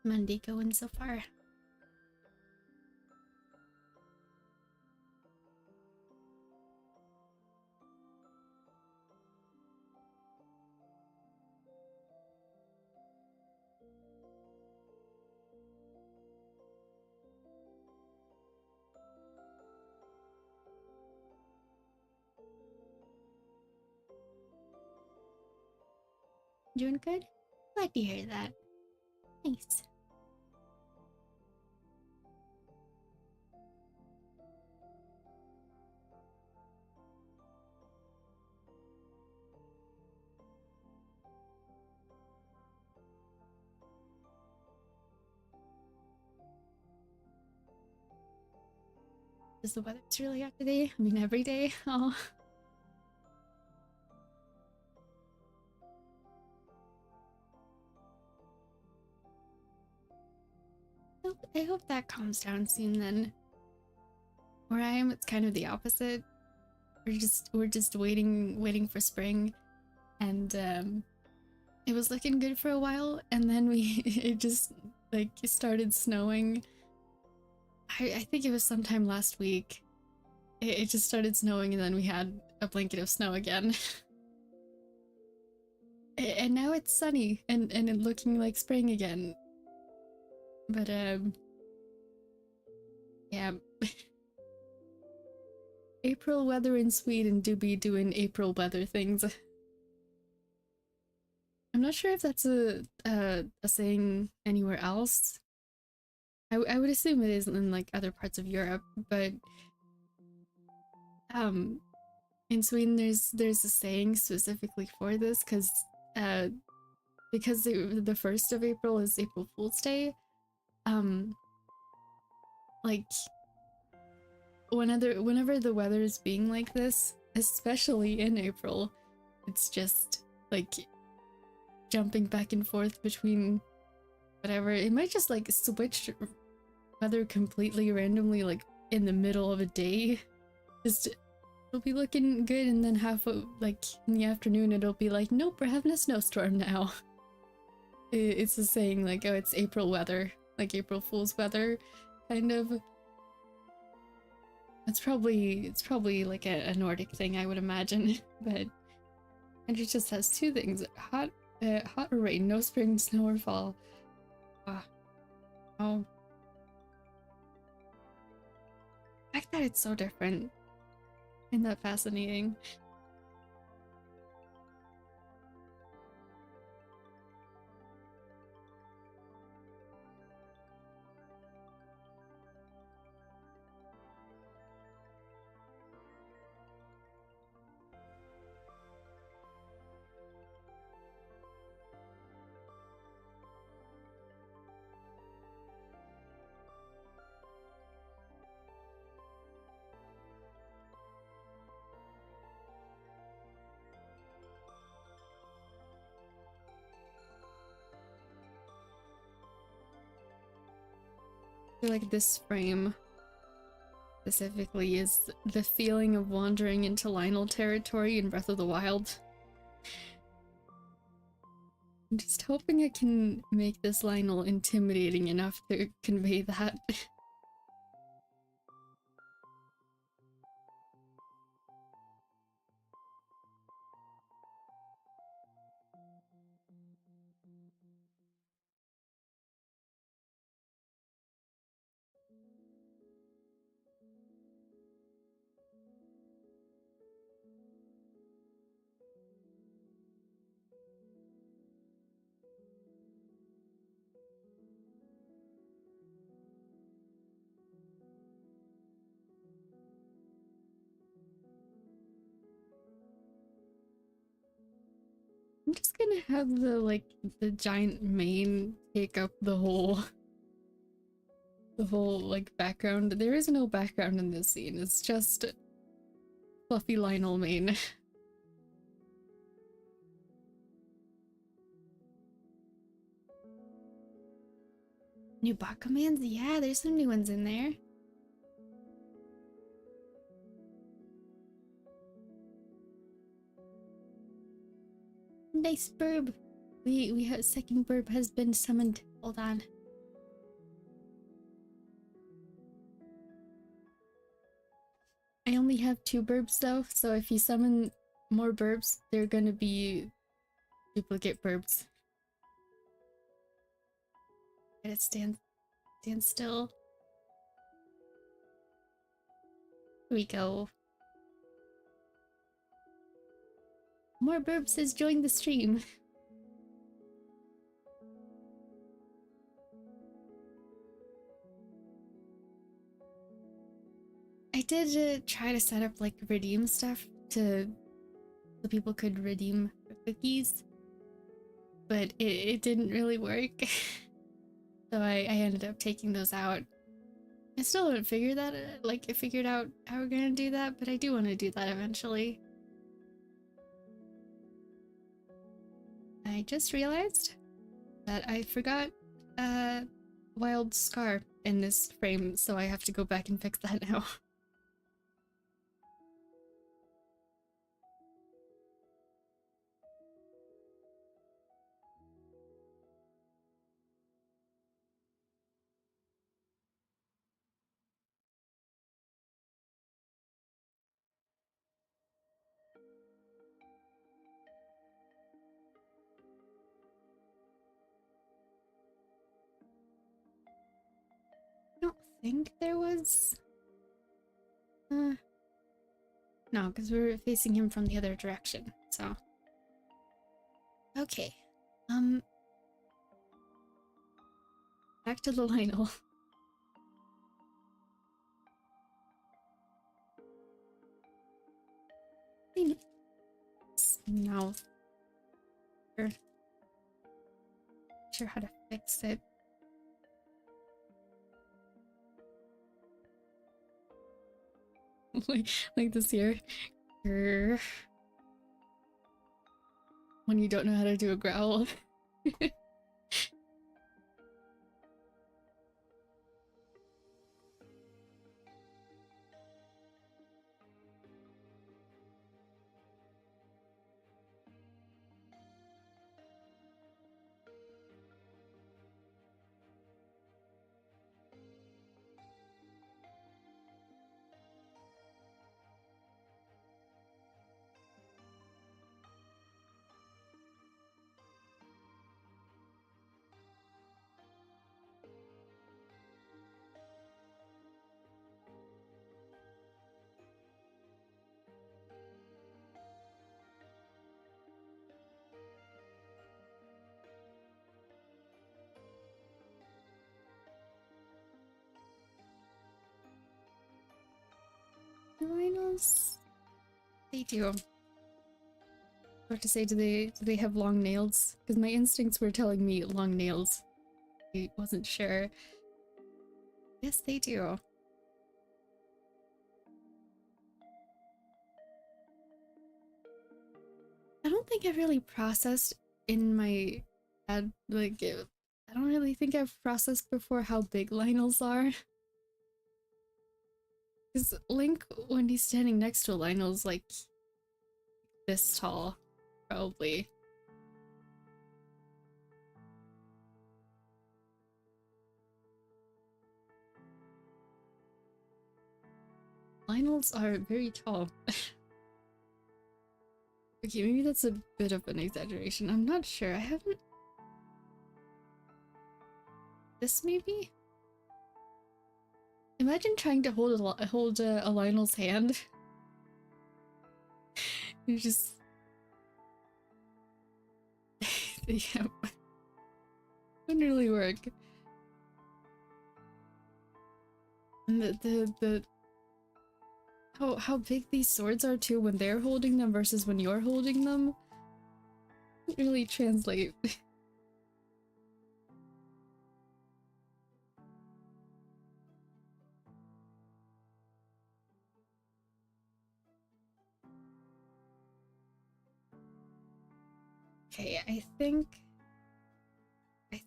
Monday going so far? Doing good? Glad to hear that. Nice. Is the weather really hot today? I mean, every day. Oh. I hope that calms down soon then. Where I am, it's kind of the opposite. We're just waiting for spring, and it was looking good for a while, and then it just like started snowing. I think it was sometime last week. It just started snowing, and then we had a blanket of snow again. And now it's sunny and it looking like spring again. But yeah. April weather in Sweden do be doing April weather things. I'm not sure if that's a saying anywhere else. I would assume it is in like other parts of Europe, but um in Sweden there's a saying specifically for this uh because the 1st of April is April Fool's Day. Um like whenever the weather is being like this, especially in April, it's just like jumping back and forth between whatever. It might just like switch weather completely randomly, like in the middle of a day. Just it'll be looking good, and then like in the afternoon, it'll be like, nope, we're having a snowstorm now. It's a saying like, oh, it's April weather, like April Fool's weather, kind of. It's probably like a Nordic thing, I would imagine. But and it just has two things: hot or rain, no spring, snow, or fall. Ah, oh, the fact that it's so different, isn't that fascinating? I feel like this frame specifically is the feeling of wandering into Lionel territory in Breath of the Wild. I'm just hoping I can make this Lionel intimidating enough to convey that. I'm just gonna have the giant mane take up the whole like background. There is no background in this scene. It's just fluffy Lionel mane. New bot commands? Yeah, there's some new ones in there. Nice burb. We have second burb has been summoned. Hold on. I only have 2 burbs though, so if you summon more burbs, they're gonna be duplicate burbs. Let it stand still. Here we go. More burbs has joined the stream. I did try to set up like redeem stuff so people could redeem cookies, but it didn't really work. So I ended up taking those out. I still haven't figured that I figured out how we're gonna do that, but I do want to do that eventually. I just realized that I forgot Wild Scar in this frame, so I have to go back and fix that now. think there was... no, because we're facing him from the other direction, so... Okay. Back to the Lionel. Now, sure how to fix it. like this here. Grr. When you don't know how to do a growl. Lionels, they do. I was about to say, do they have long nails? Because my instincts were telling me long nails. I wasn't sure. Yes, they do. I don't think I've really processed in my head, like, I don't really think I've processed before how big Lionels are. Because Link, when he's standing next to a Lionel's like this tall, probably. Lionels are very tall. Okay, maybe that's a bit of an exaggeration. I'm not sure. I haven't... This maybe? Imagine trying to hold a Lionel's hand. You just... yeah. Wouldn't really work. And how big these swords are too when they're holding them versus when you're holding them doesn't really translate. Okay, I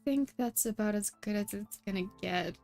think that's about as good as it's gonna get.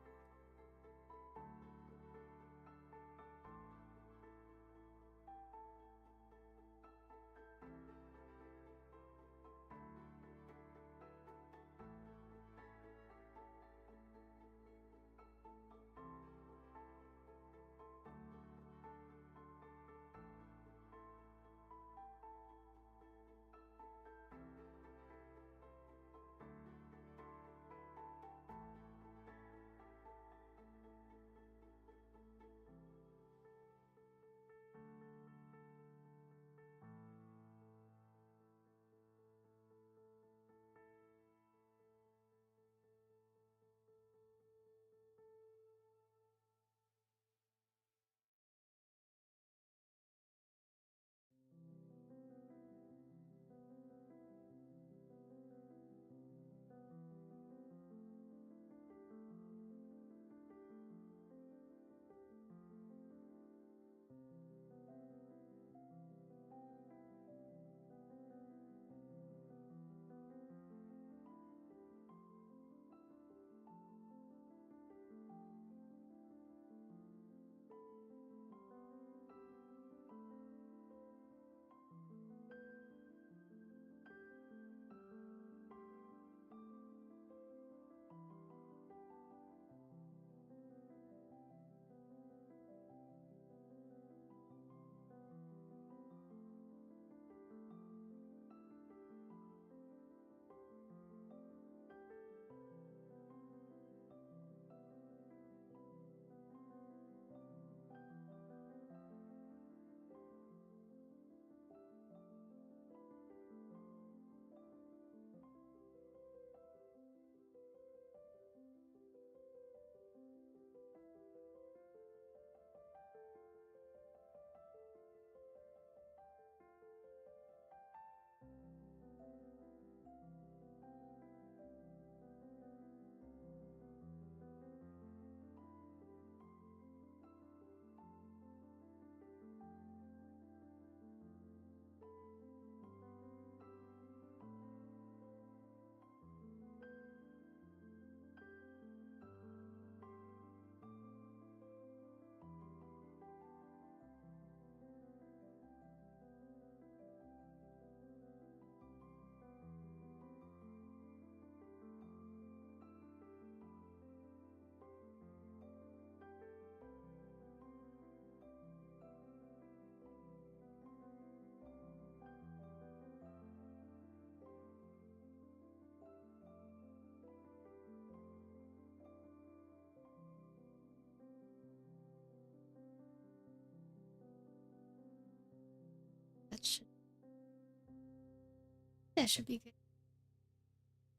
That should be good.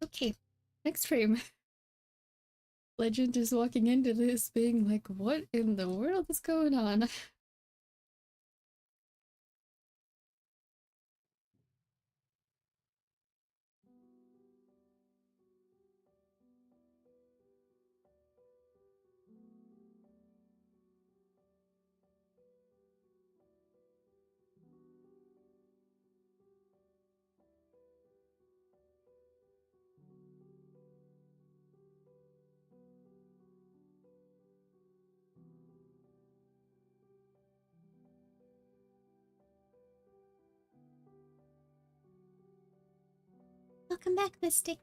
Okay, next frame. Legend is walking into this being like, what in the world is going on? Welcome back, Mystic.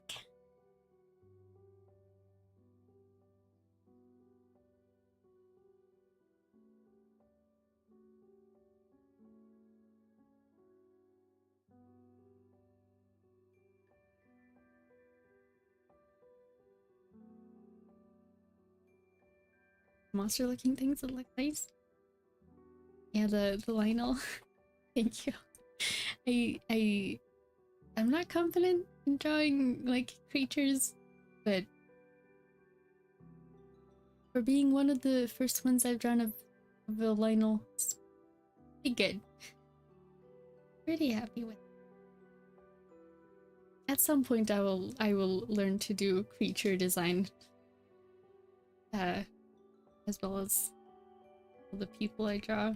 Monster looking things that look nice. Yeah, the Lionel. Thank you. I'm not confident in drawing like creatures, but for being one of the first ones I've drawn of the Lionel, it's pretty good. Pretty happy with it. At some point I will learn to do creature design. As well as the people I draw.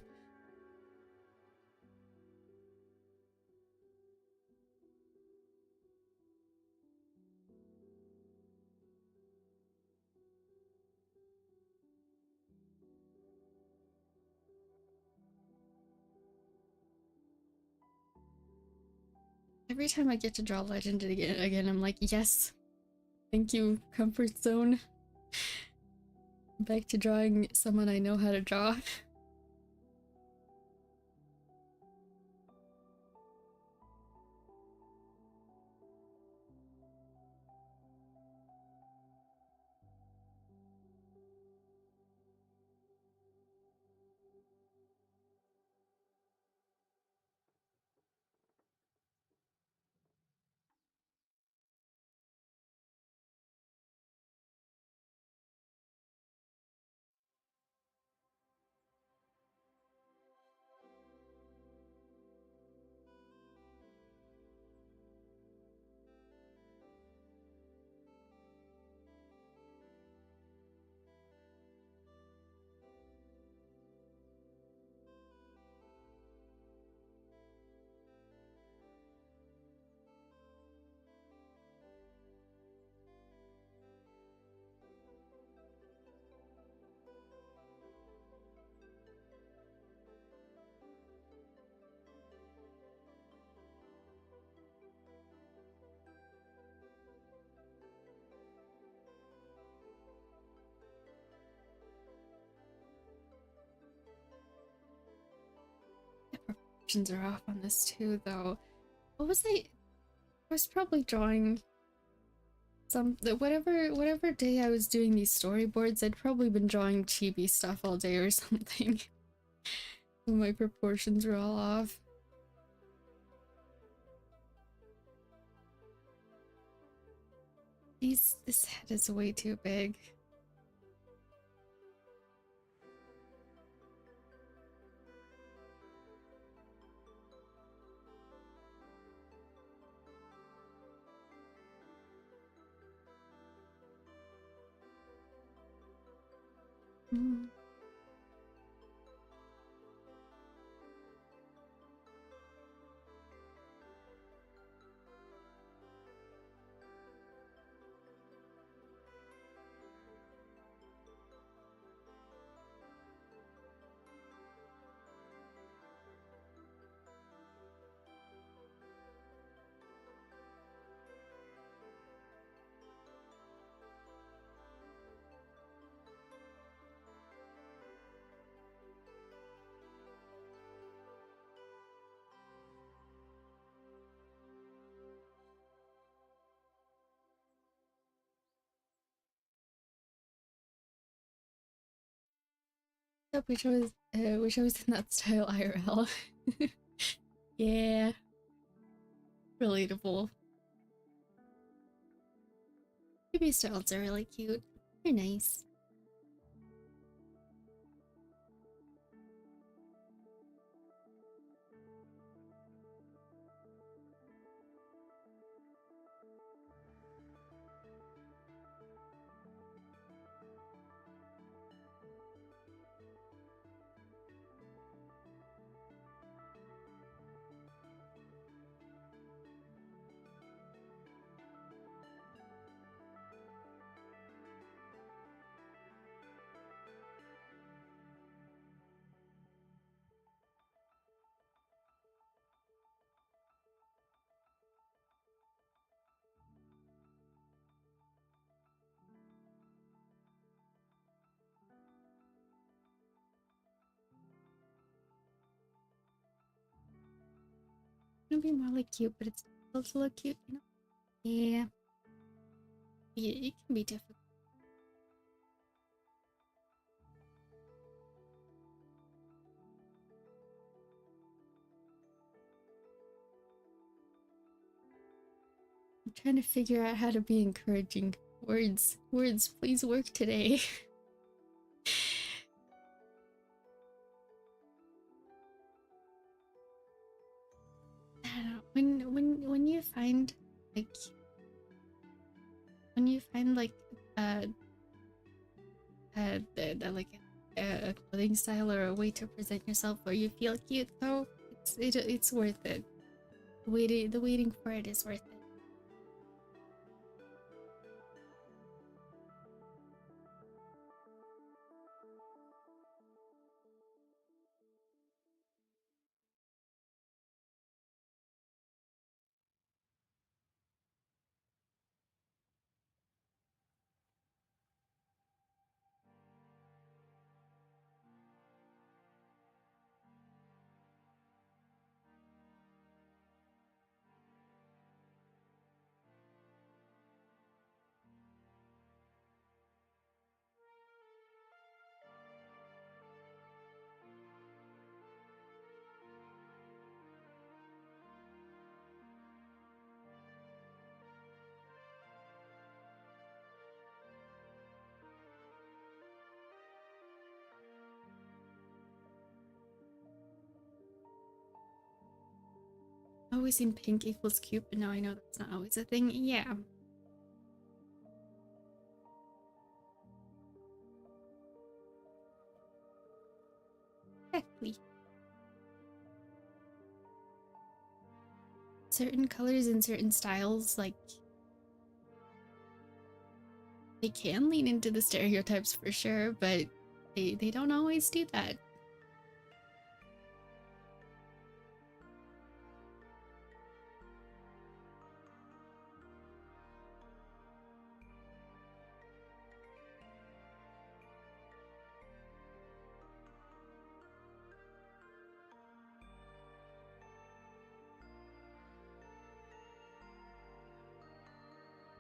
Every time I get to draw Legend again, I'm like, yes, thank you, comfort zone. Back to drawing someone I know how to draw. The proportions are off on this too, though. What was I was probably drawing some whatever day I was doing these storyboards, I'd probably been drawing chibi stuff all day or something. So my proportions were all off. This head is way too big. Mm. I wish I was in that style IRL. Yeah. Relatable. Baby styles are really cute. They're nice. It's gonna be more like cute, but it's supposed to look cute, you know? Yeah. Yeah, it can be difficult. I'm trying to figure out how to be encouraging. Words, please work today. I don't know. When you find like when you find like uh like a clothing style or a way to present yourself where you feel cute though, it's worth it. The waiting for it is worth it. I've always seen pink equals cute, but now I know that's not always a thing. Yeah. Exactly. Certain colors and certain styles, like, they can lean into the stereotypes for sure, but they don't always do that.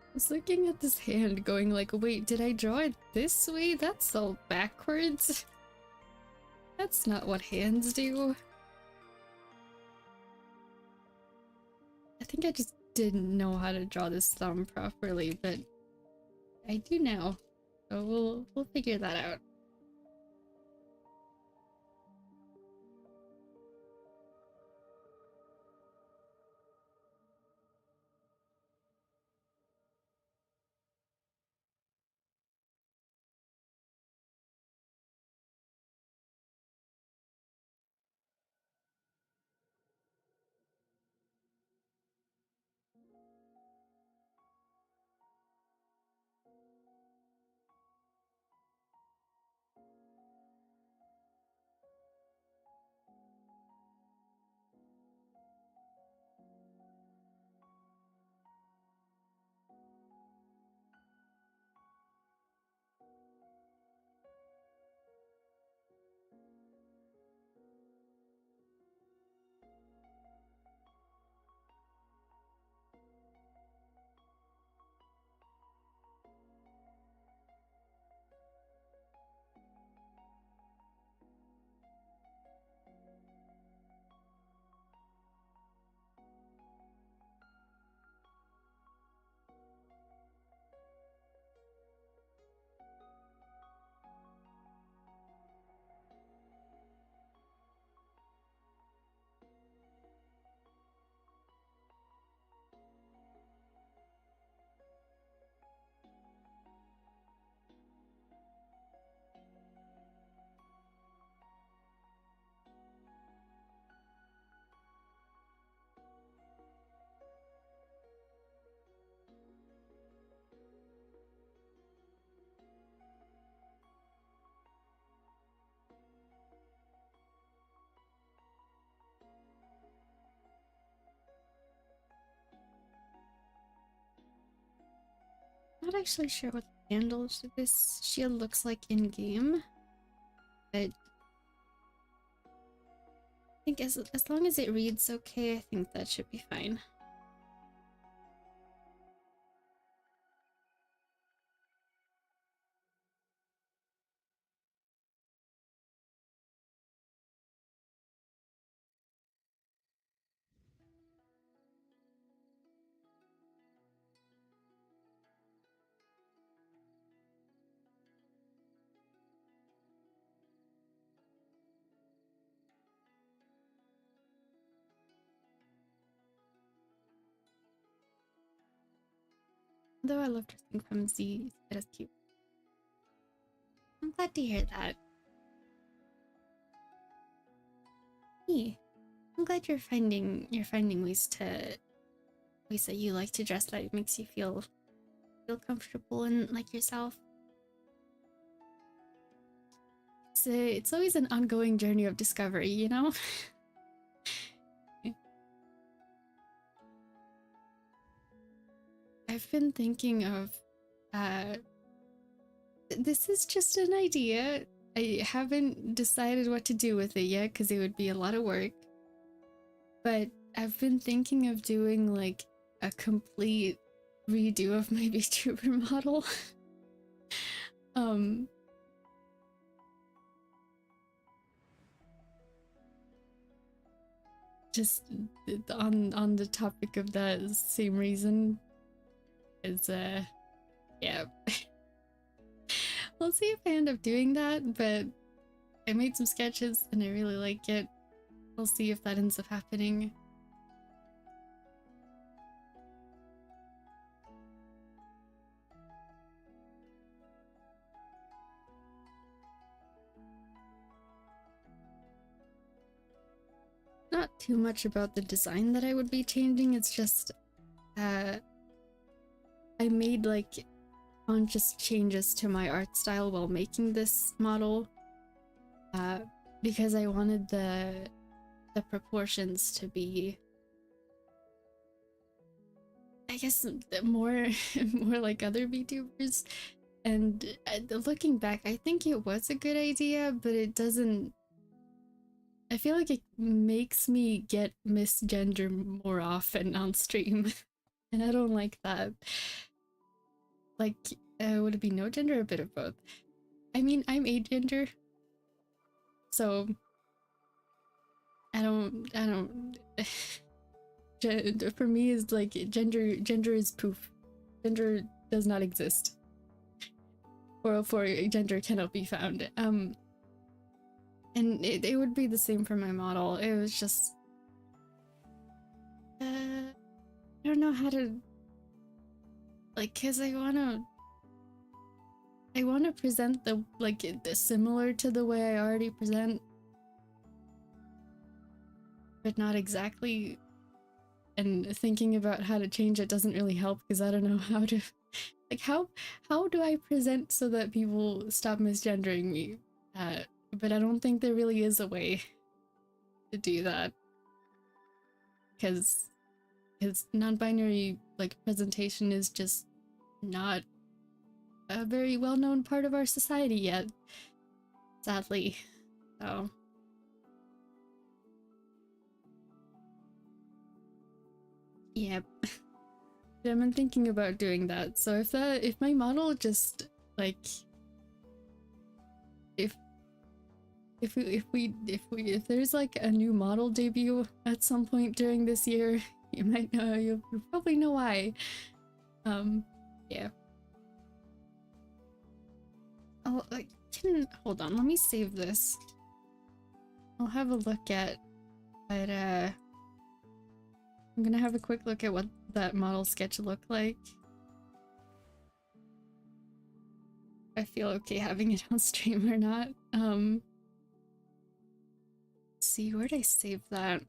I was looking at this hand going like, wait, did I draw it this way? That's all backwards. That's not what hands do. I think I just didn't know how to draw this thumb properly, but I do now. So we'll figure that out. Not actually sure what the handle to this shield looks like in game, but I think as long as it reads okay, I think that should be fine. Though I love dressing from Z, it is cute. I'm glad to hear that. Me, I'm glad you're finding ways that you like to dress that makes you feel comfortable and like yourself. It's always an ongoing journey of discovery, you know? I've been thinking of this is just an idea. I haven't decided what to do with it yet because it would be a lot of work. But I've been thinking of doing like a complete redo of my VTuber model. Just on the topic of that same reason is yeah. We'll see if I end up doing that, but I made some sketches and I really like it. We'll see if that ends up happening. Not too much about the design that I would be changing, it's just I made like conscious changes to my art style while making this model because I wanted the proportions to be, I guess, more like other VTubers. And looking back, I think it was a good idea, but it doesn't, I feel like it makes me get misgender more often on stream. And I don't like that. Like, would it be no gender or a bit of both? I mean, I'm agender, so I don't for me is like gender is poof. Gender does not exist. 404 gender cannot be found. And it would be the same for my model. It was just I don't know how to, like, cause I wanna present the similar to the way I already present, but not exactly. And thinking about how to change it doesn't really help because I don't know how to, like, how do I present so that people stop misgendering me? But I don't think there really is a way to do that because non-binary like presentation is just not a very well-known part of our society yet, sadly. So yep. I've been thinking about doing that. So if my model just like if there's like a new model debut at some point during this year, you might know, you'll probably know why. Yeah. Oh, I can hold on, let me save this. I'll have a look at, but I'm gonna have a quick look at what that model sketch looked like. I feel okay having it on stream or not. Let's see, where'd I save that?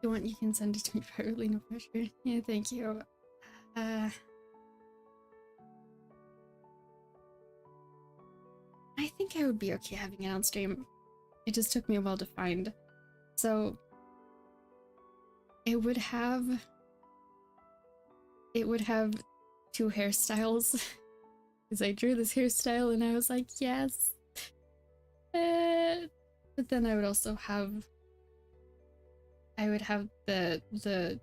you want, you can send it to me privately, no pressure. Yeah, thank you. I think I would be okay having it on stream. It just took me a while to find. So it would have two hairstyles. Because I drew this hairstyle and I was like, yes. But then I would also have the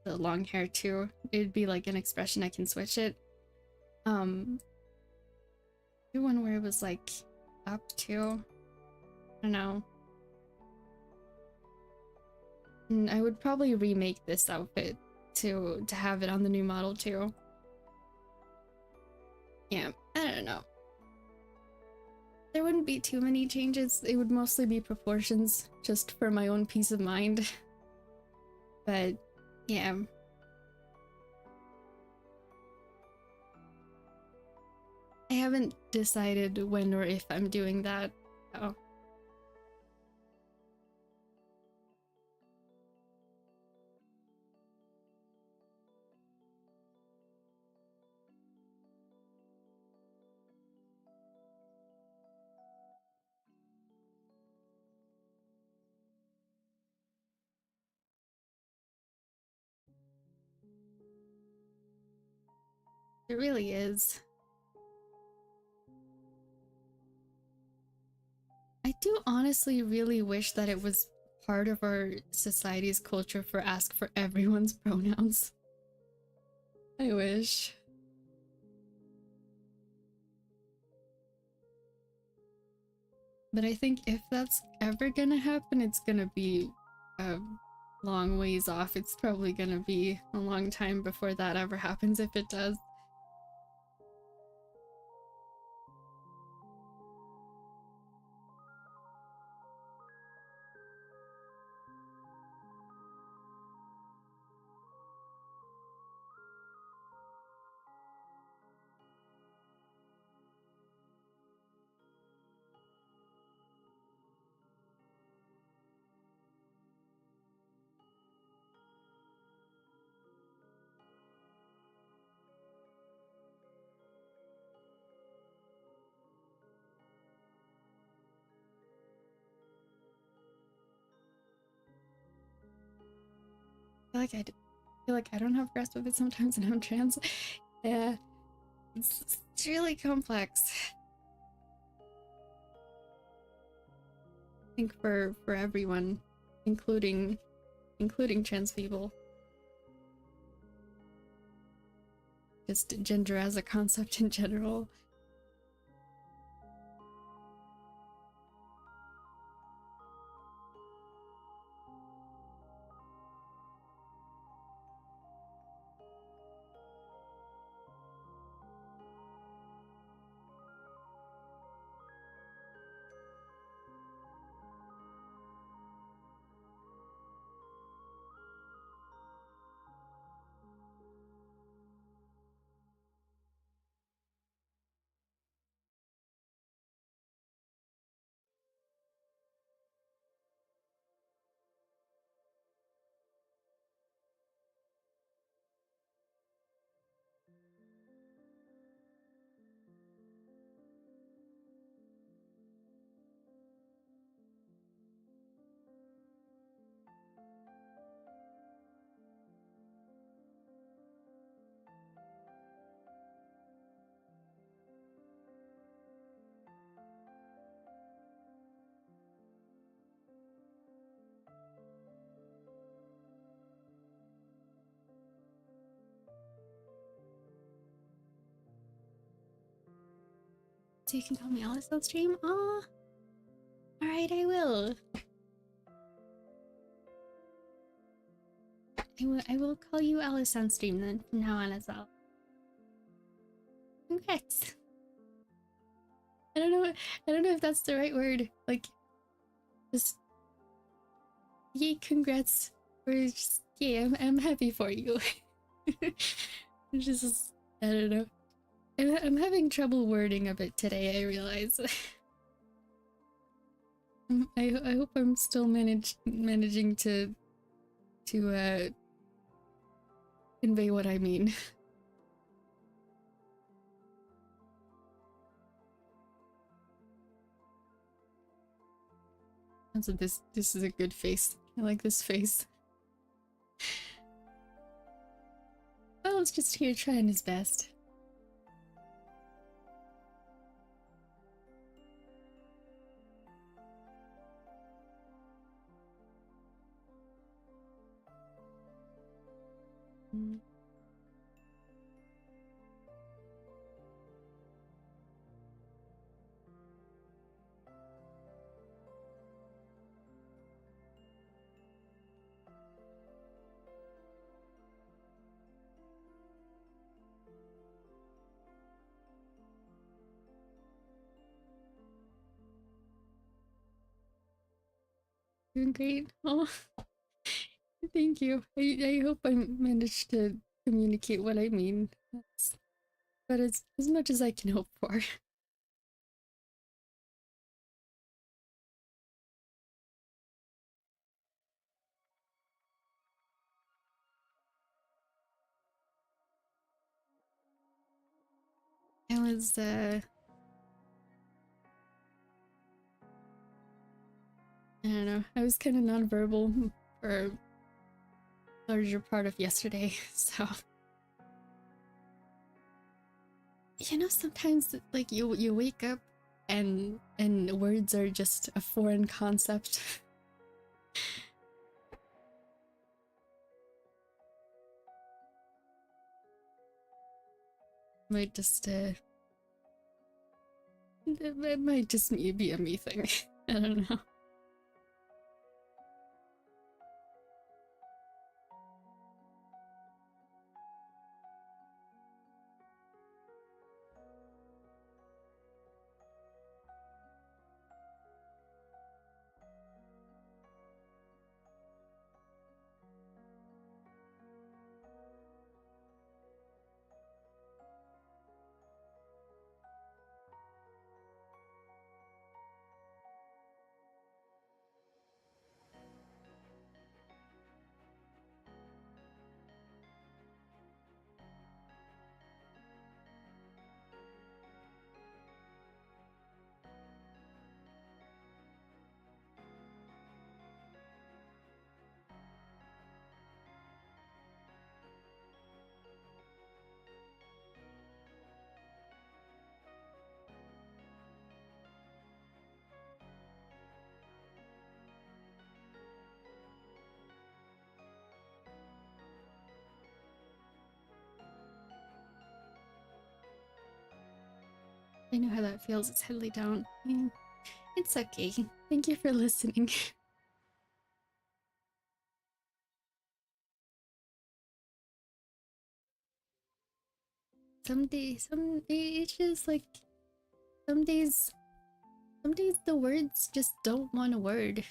long hair too. It'd be like an expression, I can switch it. Do one where it was like up too. I don't know. And I would probably remake this outfit to have it on the new model too. Yeah, I don't know. There wouldn't be too many changes. It would mostly be proportions, just for my own peace of mind. But yeah. I haven't decided when or if I'm doing that. Oh. It really is. I do honestly really wish that it was part of our society's culture for ask for everyone's pronouns. I wish. But I think if that's ever gonna happen, it's gonna be a long ways off. It's probably gonna be a long time before that ever happens, if it does. I feel like I don't have grasp of it sometimes and I'm trans. Yeah, it's really complex. I think for everyone, including trans people. Just gender as a concept in general. So you can call me Alice on stream? Aw. Alright, I will. I will call you Alice on stream then from now on as well. Congrats. I don't know if that's the right word. Like, just yay, congrats. Or just yay, I'm happy for you. Just, I don't know. I'm having trouble wording a bit today, I realize. I hope I'm still managing to to convey what I mean. So this is a good face. I like this face. Well, it's just here trying his best. Mm. Doing great. Oh, thank you. I hope I managed to communicate what I mean. But it's as much as I can hope for. I was I don't know. I was kind of nonverbal for a larger part of yesterday, so you know, sometimes like you wake up and words are just a foreign concept. Might just it might just be a me thing. I don't know. I know how that feels. It's heavily down. It's okay. Thank you for listening. It's just like some days, the words just don't want a word.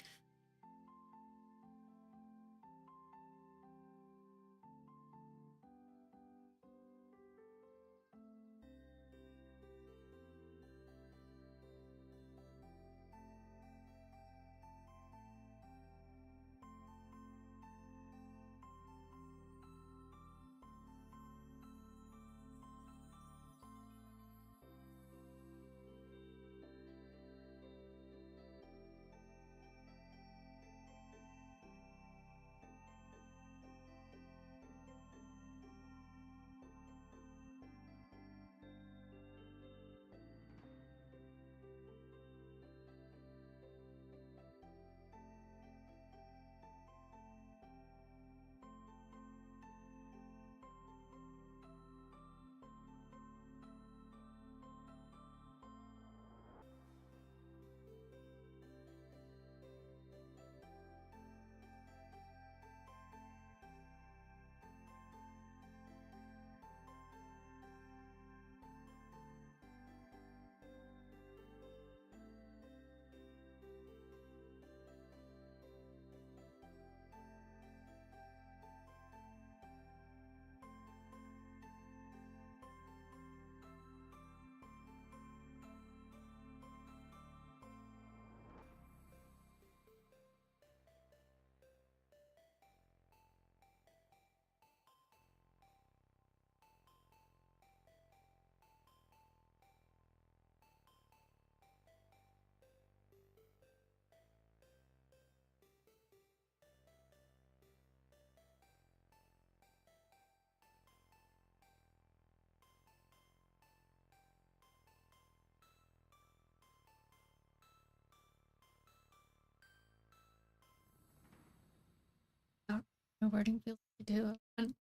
My wording feels to do.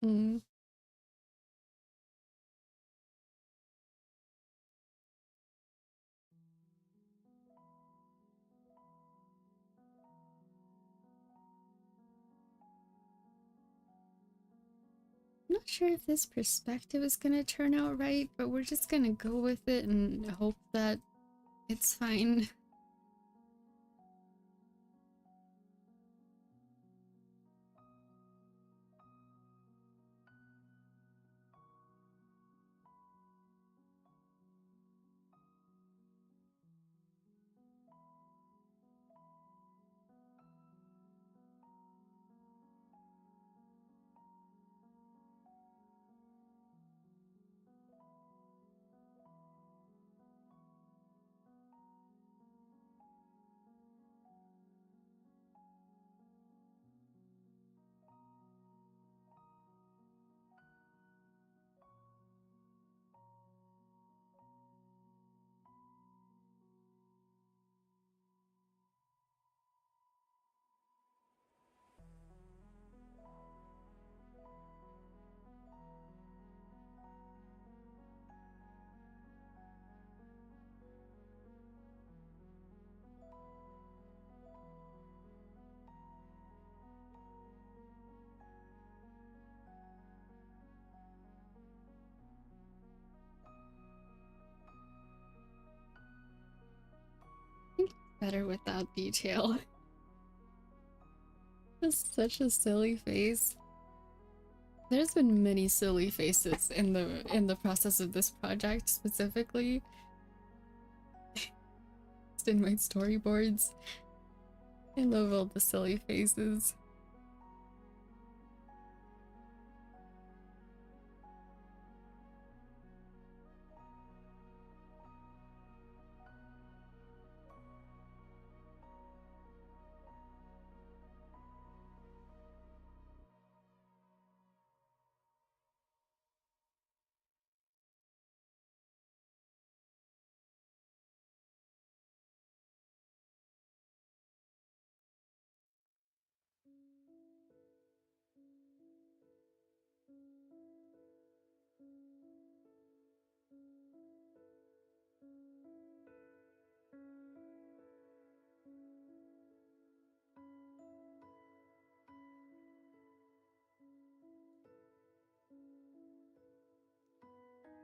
Mm. I'm not sure if this perspective is gonna turn out right, but we're just gonna go with it and hope that it's fine. Better without detail. That's such a silly face. There's been many silly faces in the process of this project specifically. Just in my storyboards. I love all the silly faces.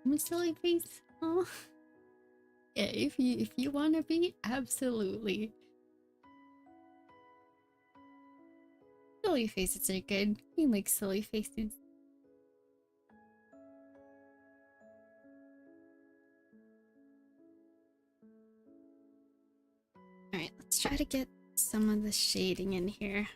I'm a silly face. Oh. Yeah, if you wanna be, absolutely. Silly faces are good. We like silly faces. Alright, let's try to get some of the shading in here.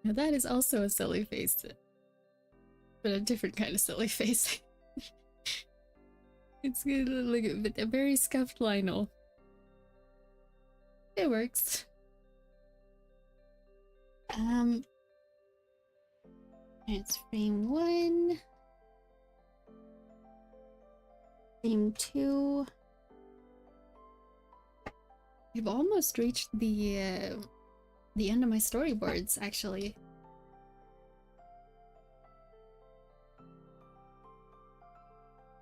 Now that is also a silly face, but a different kind of silly face. It's like a very scuffed Lionel. It works. It's frame 1. Frame 2. We've almost reached the end of my storyboards, actually.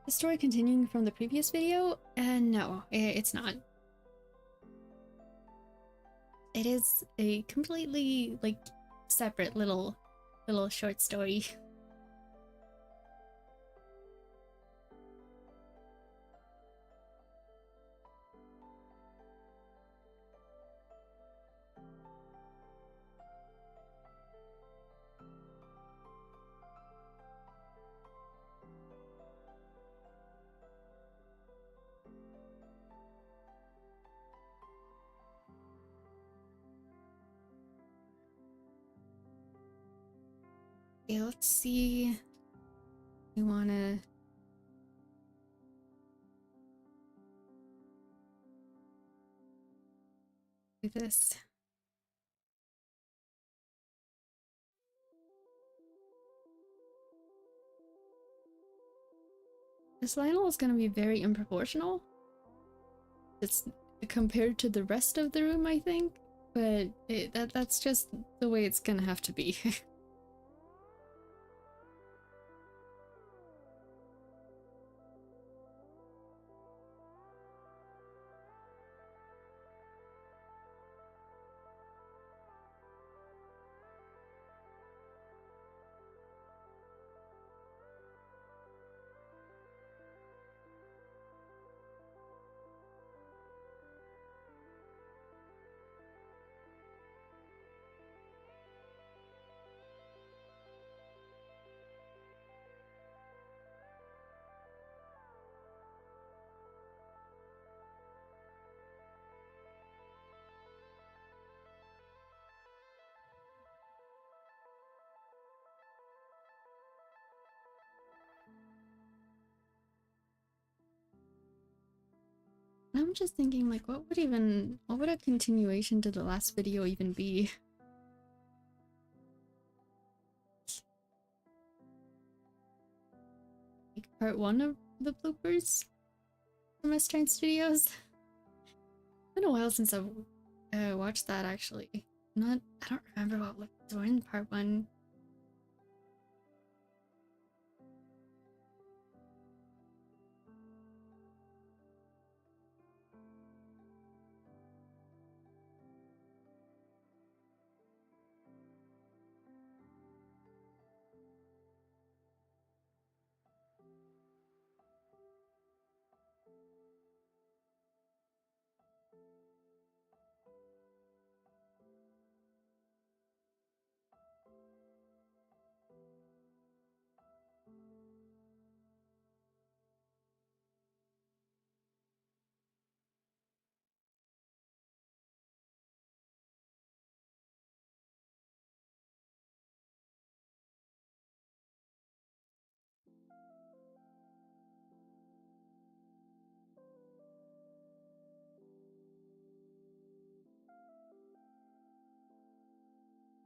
The story continuing from the previous video? No, it's not. It is a completely, like, separate little short story. Okay, let's see. We wanna do this. This Lionel is gonna be very unproportional. It's compared to the rest of the room, I think, but that's just the way it's gonna have to be. I'm just thinking, like, what would a continuation to the last video even be? Like part 1 of the bloopers from Strange Studios? It's been a while since I've watched that, actually. I don't remember what were in part 1.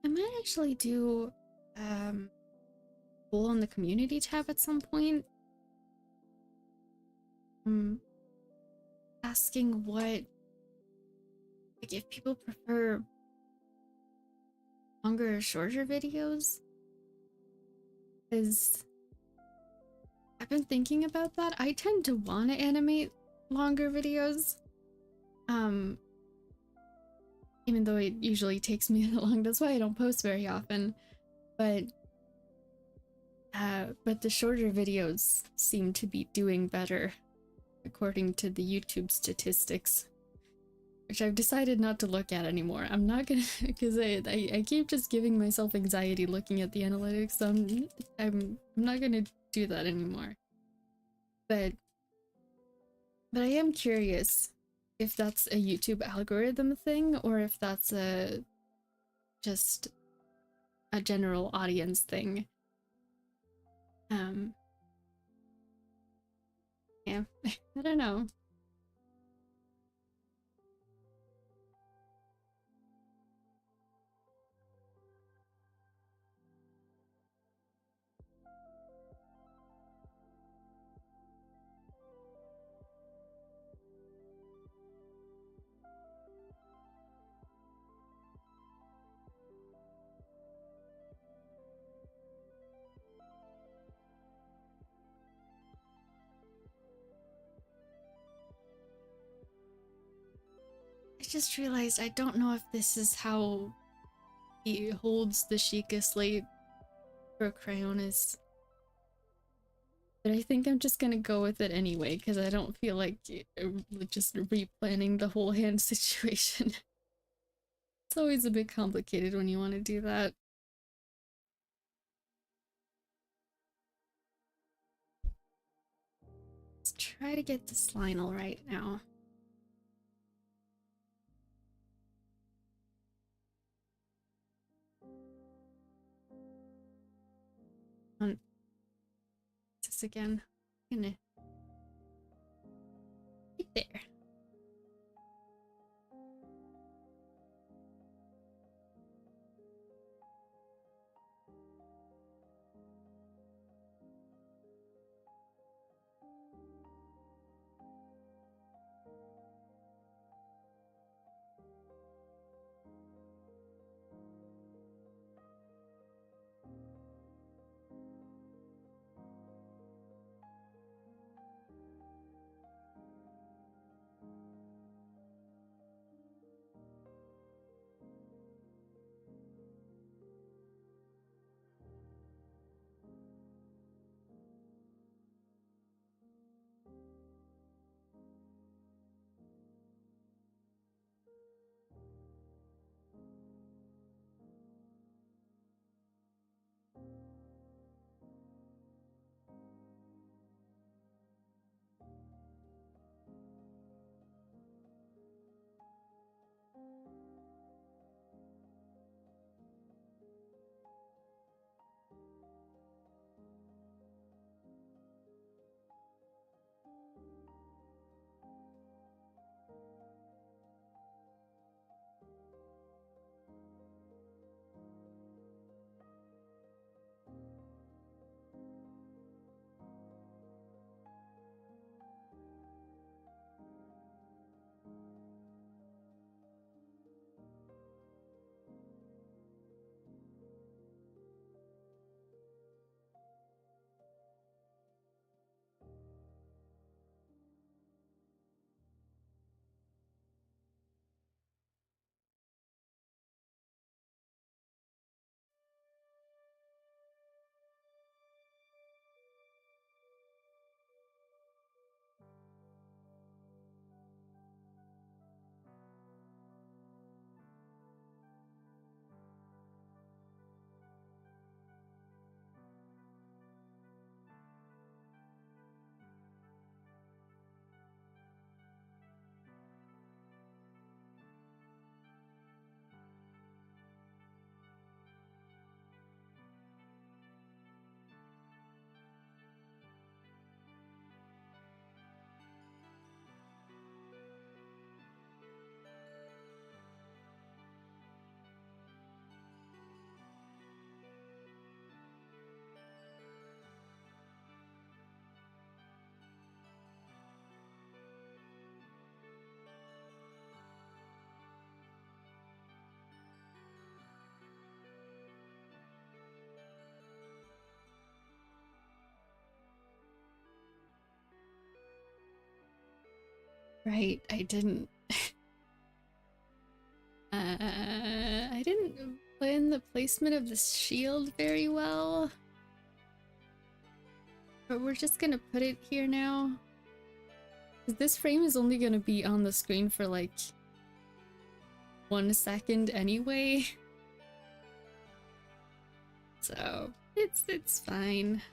I might actually do poll on the community tab at some point. Asking what, like, if people prefer longer or shorter videos. Because I've been thinking about that. I tend to want to animate longer videos. Even though it usually takes me that long, that's why I don't post very often. But the shorter videos seem to be doing better, according to the YouTube statistics, which I've decided not to look at anymore. I'm not gonna, because I keep just giving myself anxiety looking at the analytics, so I'm not gonna do that anymore. But I am curious if that's a YouTube algorithm thing, or if that's a just a general audience thing. Yeah, I don't know. I just realized I don't know if this is how he holds the Sheikah slate for Cryonis. But I think I'm just gonna go with it anyway, because I don't feel like just replanning the whole hand situation. It's always a bit complicated when you want to do that. Let's try to get this Lionel right now. This again. I'm gonna right there. Right, I didn't. I didn't plan the placement of the shield very well. But we're just gonna put it here now. This frame is only gonna be on the screen for like 1 second anyway. So it's fine.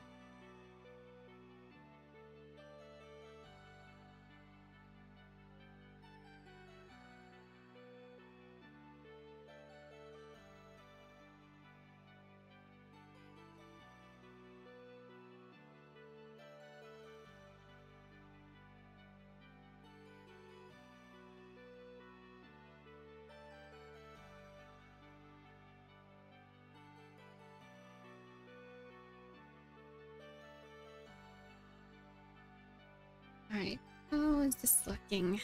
Alright, how is this looking?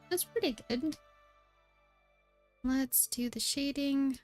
That's pretty good. Let's do the shading.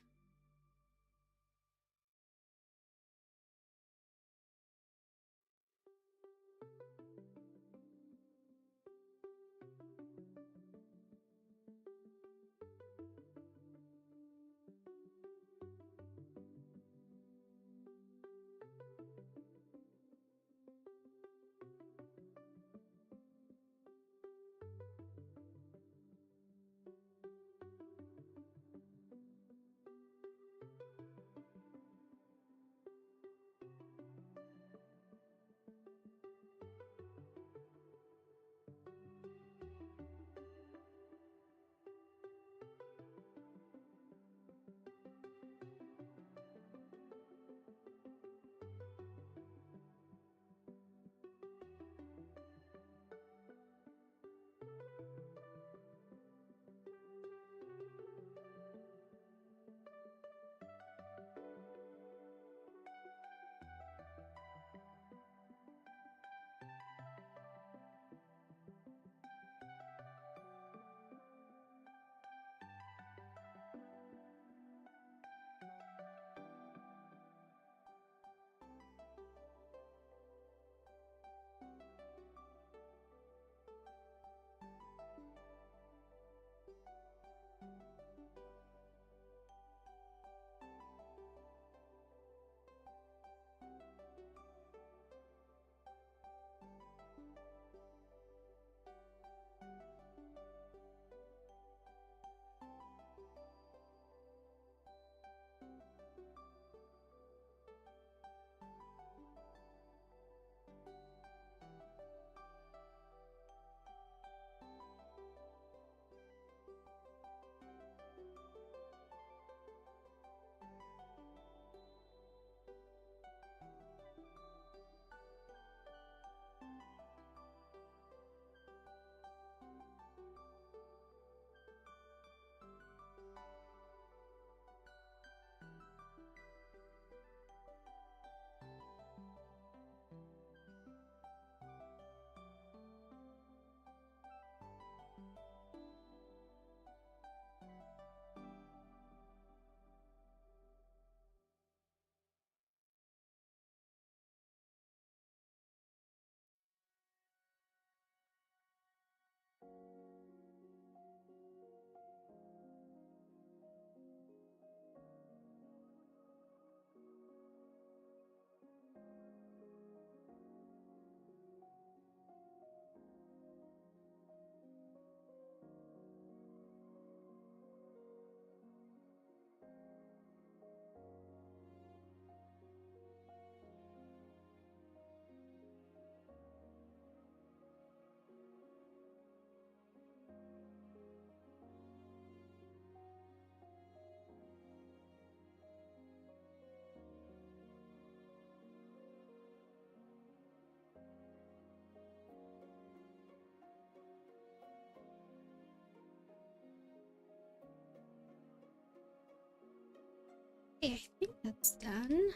Okay, I think that's done.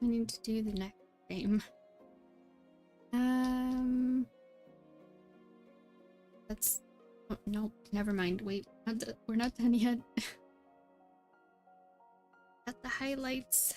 We need to do the next frame. That's... oh, no, never mind. Wait, we're not done yet. Got the highlights.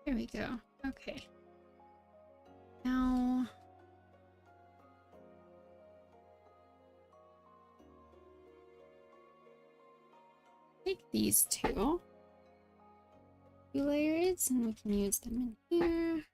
There we go. Okay. Now... take these two layers and we can use them in here.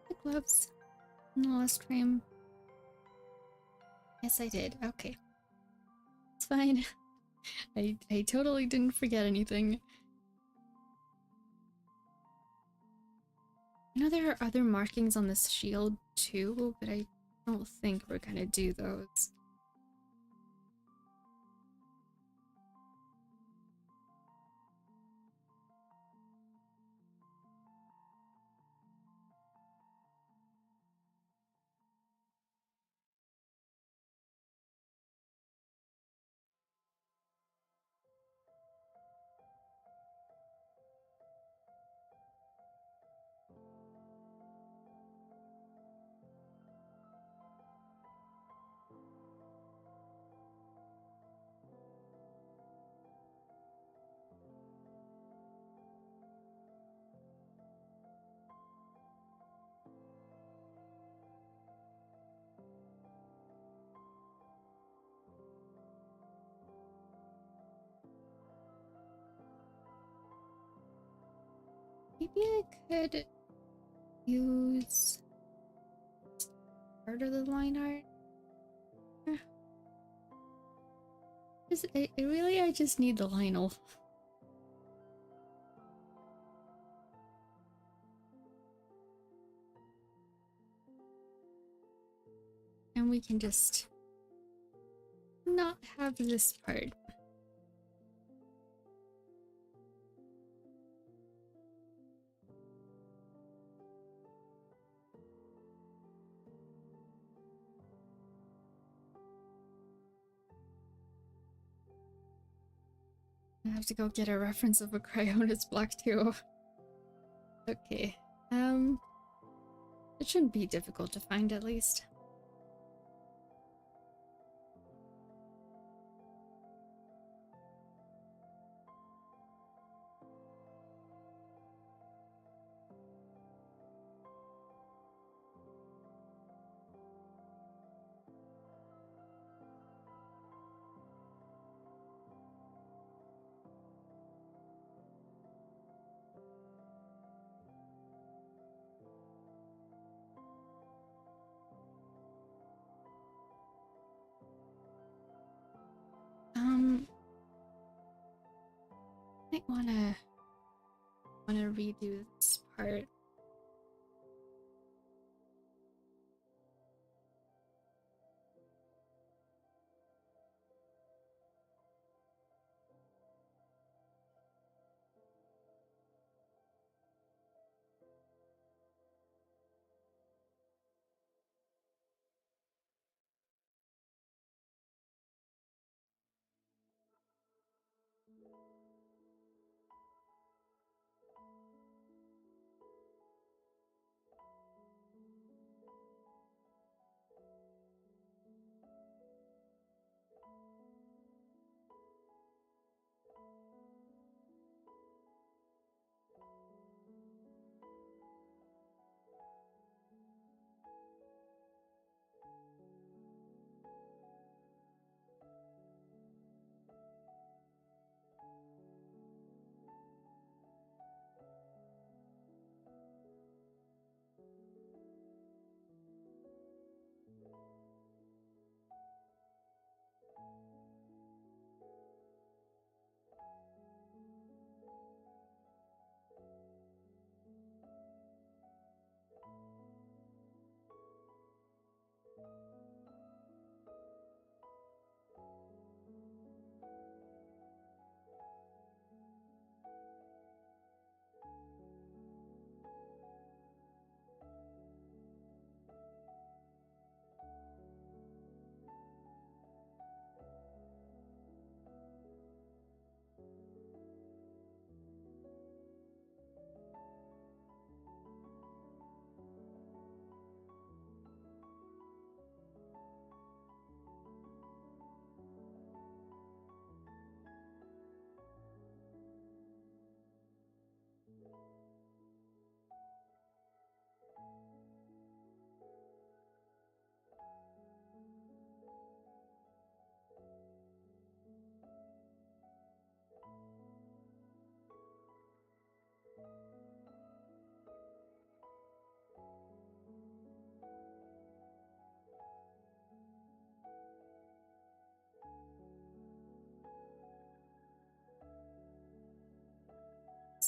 The gloves in the last stream. Yes, I did. Okay. It's fine. I totally didn't forget anything. I know there are other markings on this shield too, but I don't think we're gonna do those. Maybe I could use part of the line art. I just need the Lionel. And we can just not have this part. I have to go get a reference of a Cryonis block too. Okay. It shouldn't be difficult to find at least. Might wanna redo this part.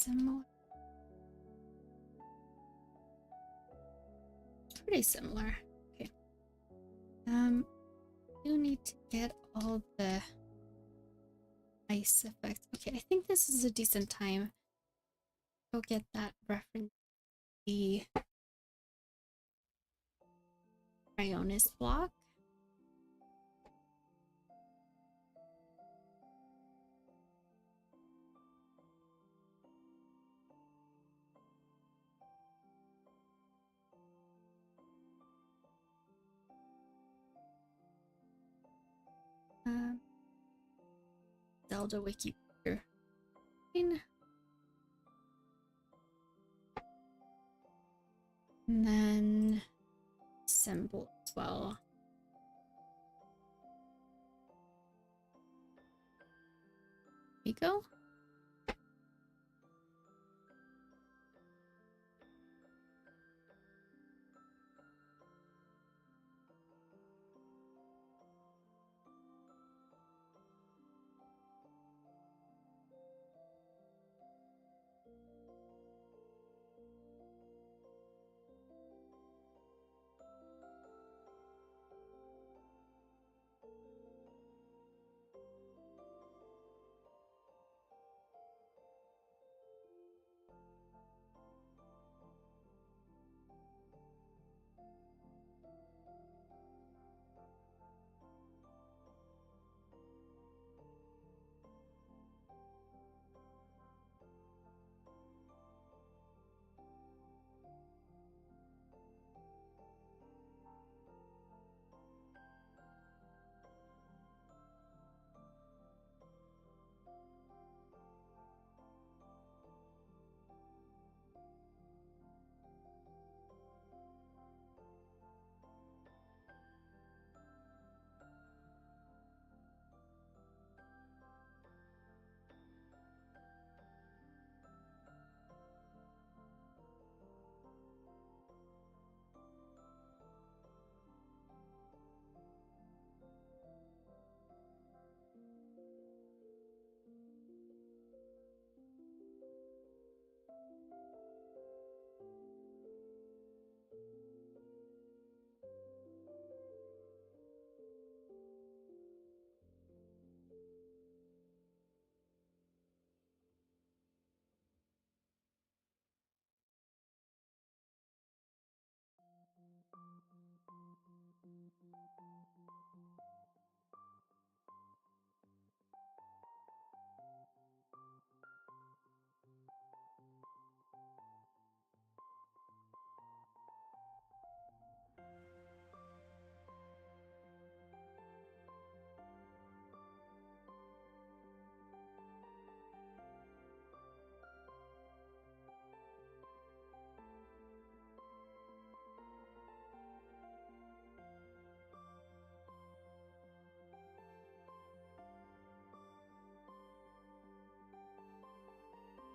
similar? Pretty similar. Okay. You need to get all the ice effects. Okay, I think this is a decent time. Go get that reference. The Ionis block. Zelda wiki here. And then symbol as well. Here we go.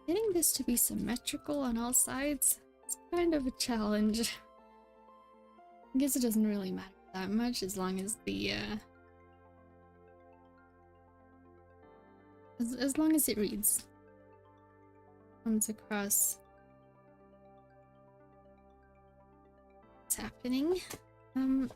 Getting this to be symmetrical on all sides is kind of a challenge. I guess it doesn't really matter that much as long as the as long as it reads. Comes across what's happening. Okay.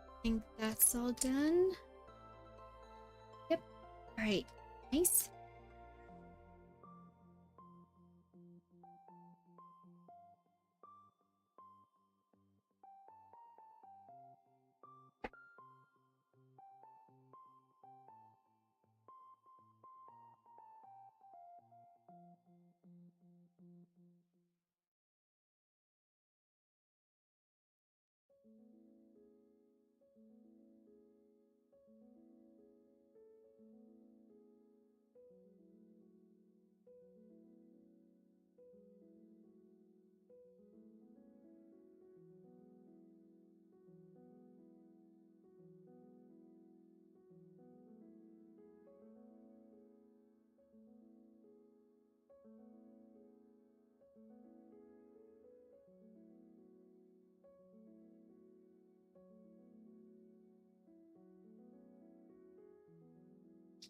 I think that's all done. Yep. All right. Nice.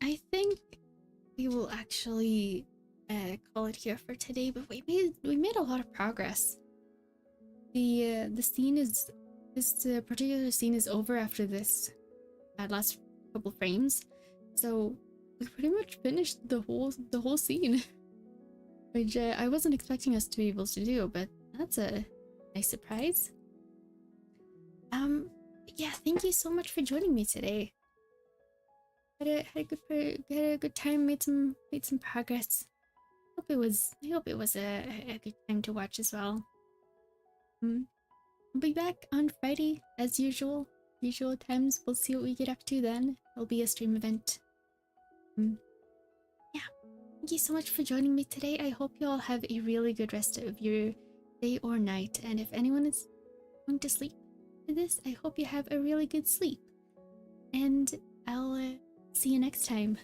I think we will actually call it here for today, but we made a lot of progress. The scene is this particular scene is over after this last couple frames, so we pretty much finished the whole scene, which I wasn't expecting us to be able to do, but that's a nice surprise. Yeah, thank you so much for joining me today. Had a good time, made some progress. I hope it was a good time to watch as well. I'll be back on Friday as usual. Usual times. We'll see what we get up to then. It'll be a stream event. Yeah. Thank you so much for joining me today. I hope you all have a really good rest of your day or night. And if anyone is going to sleep for this, I hope you have a really good sleep. And I'll see you next time.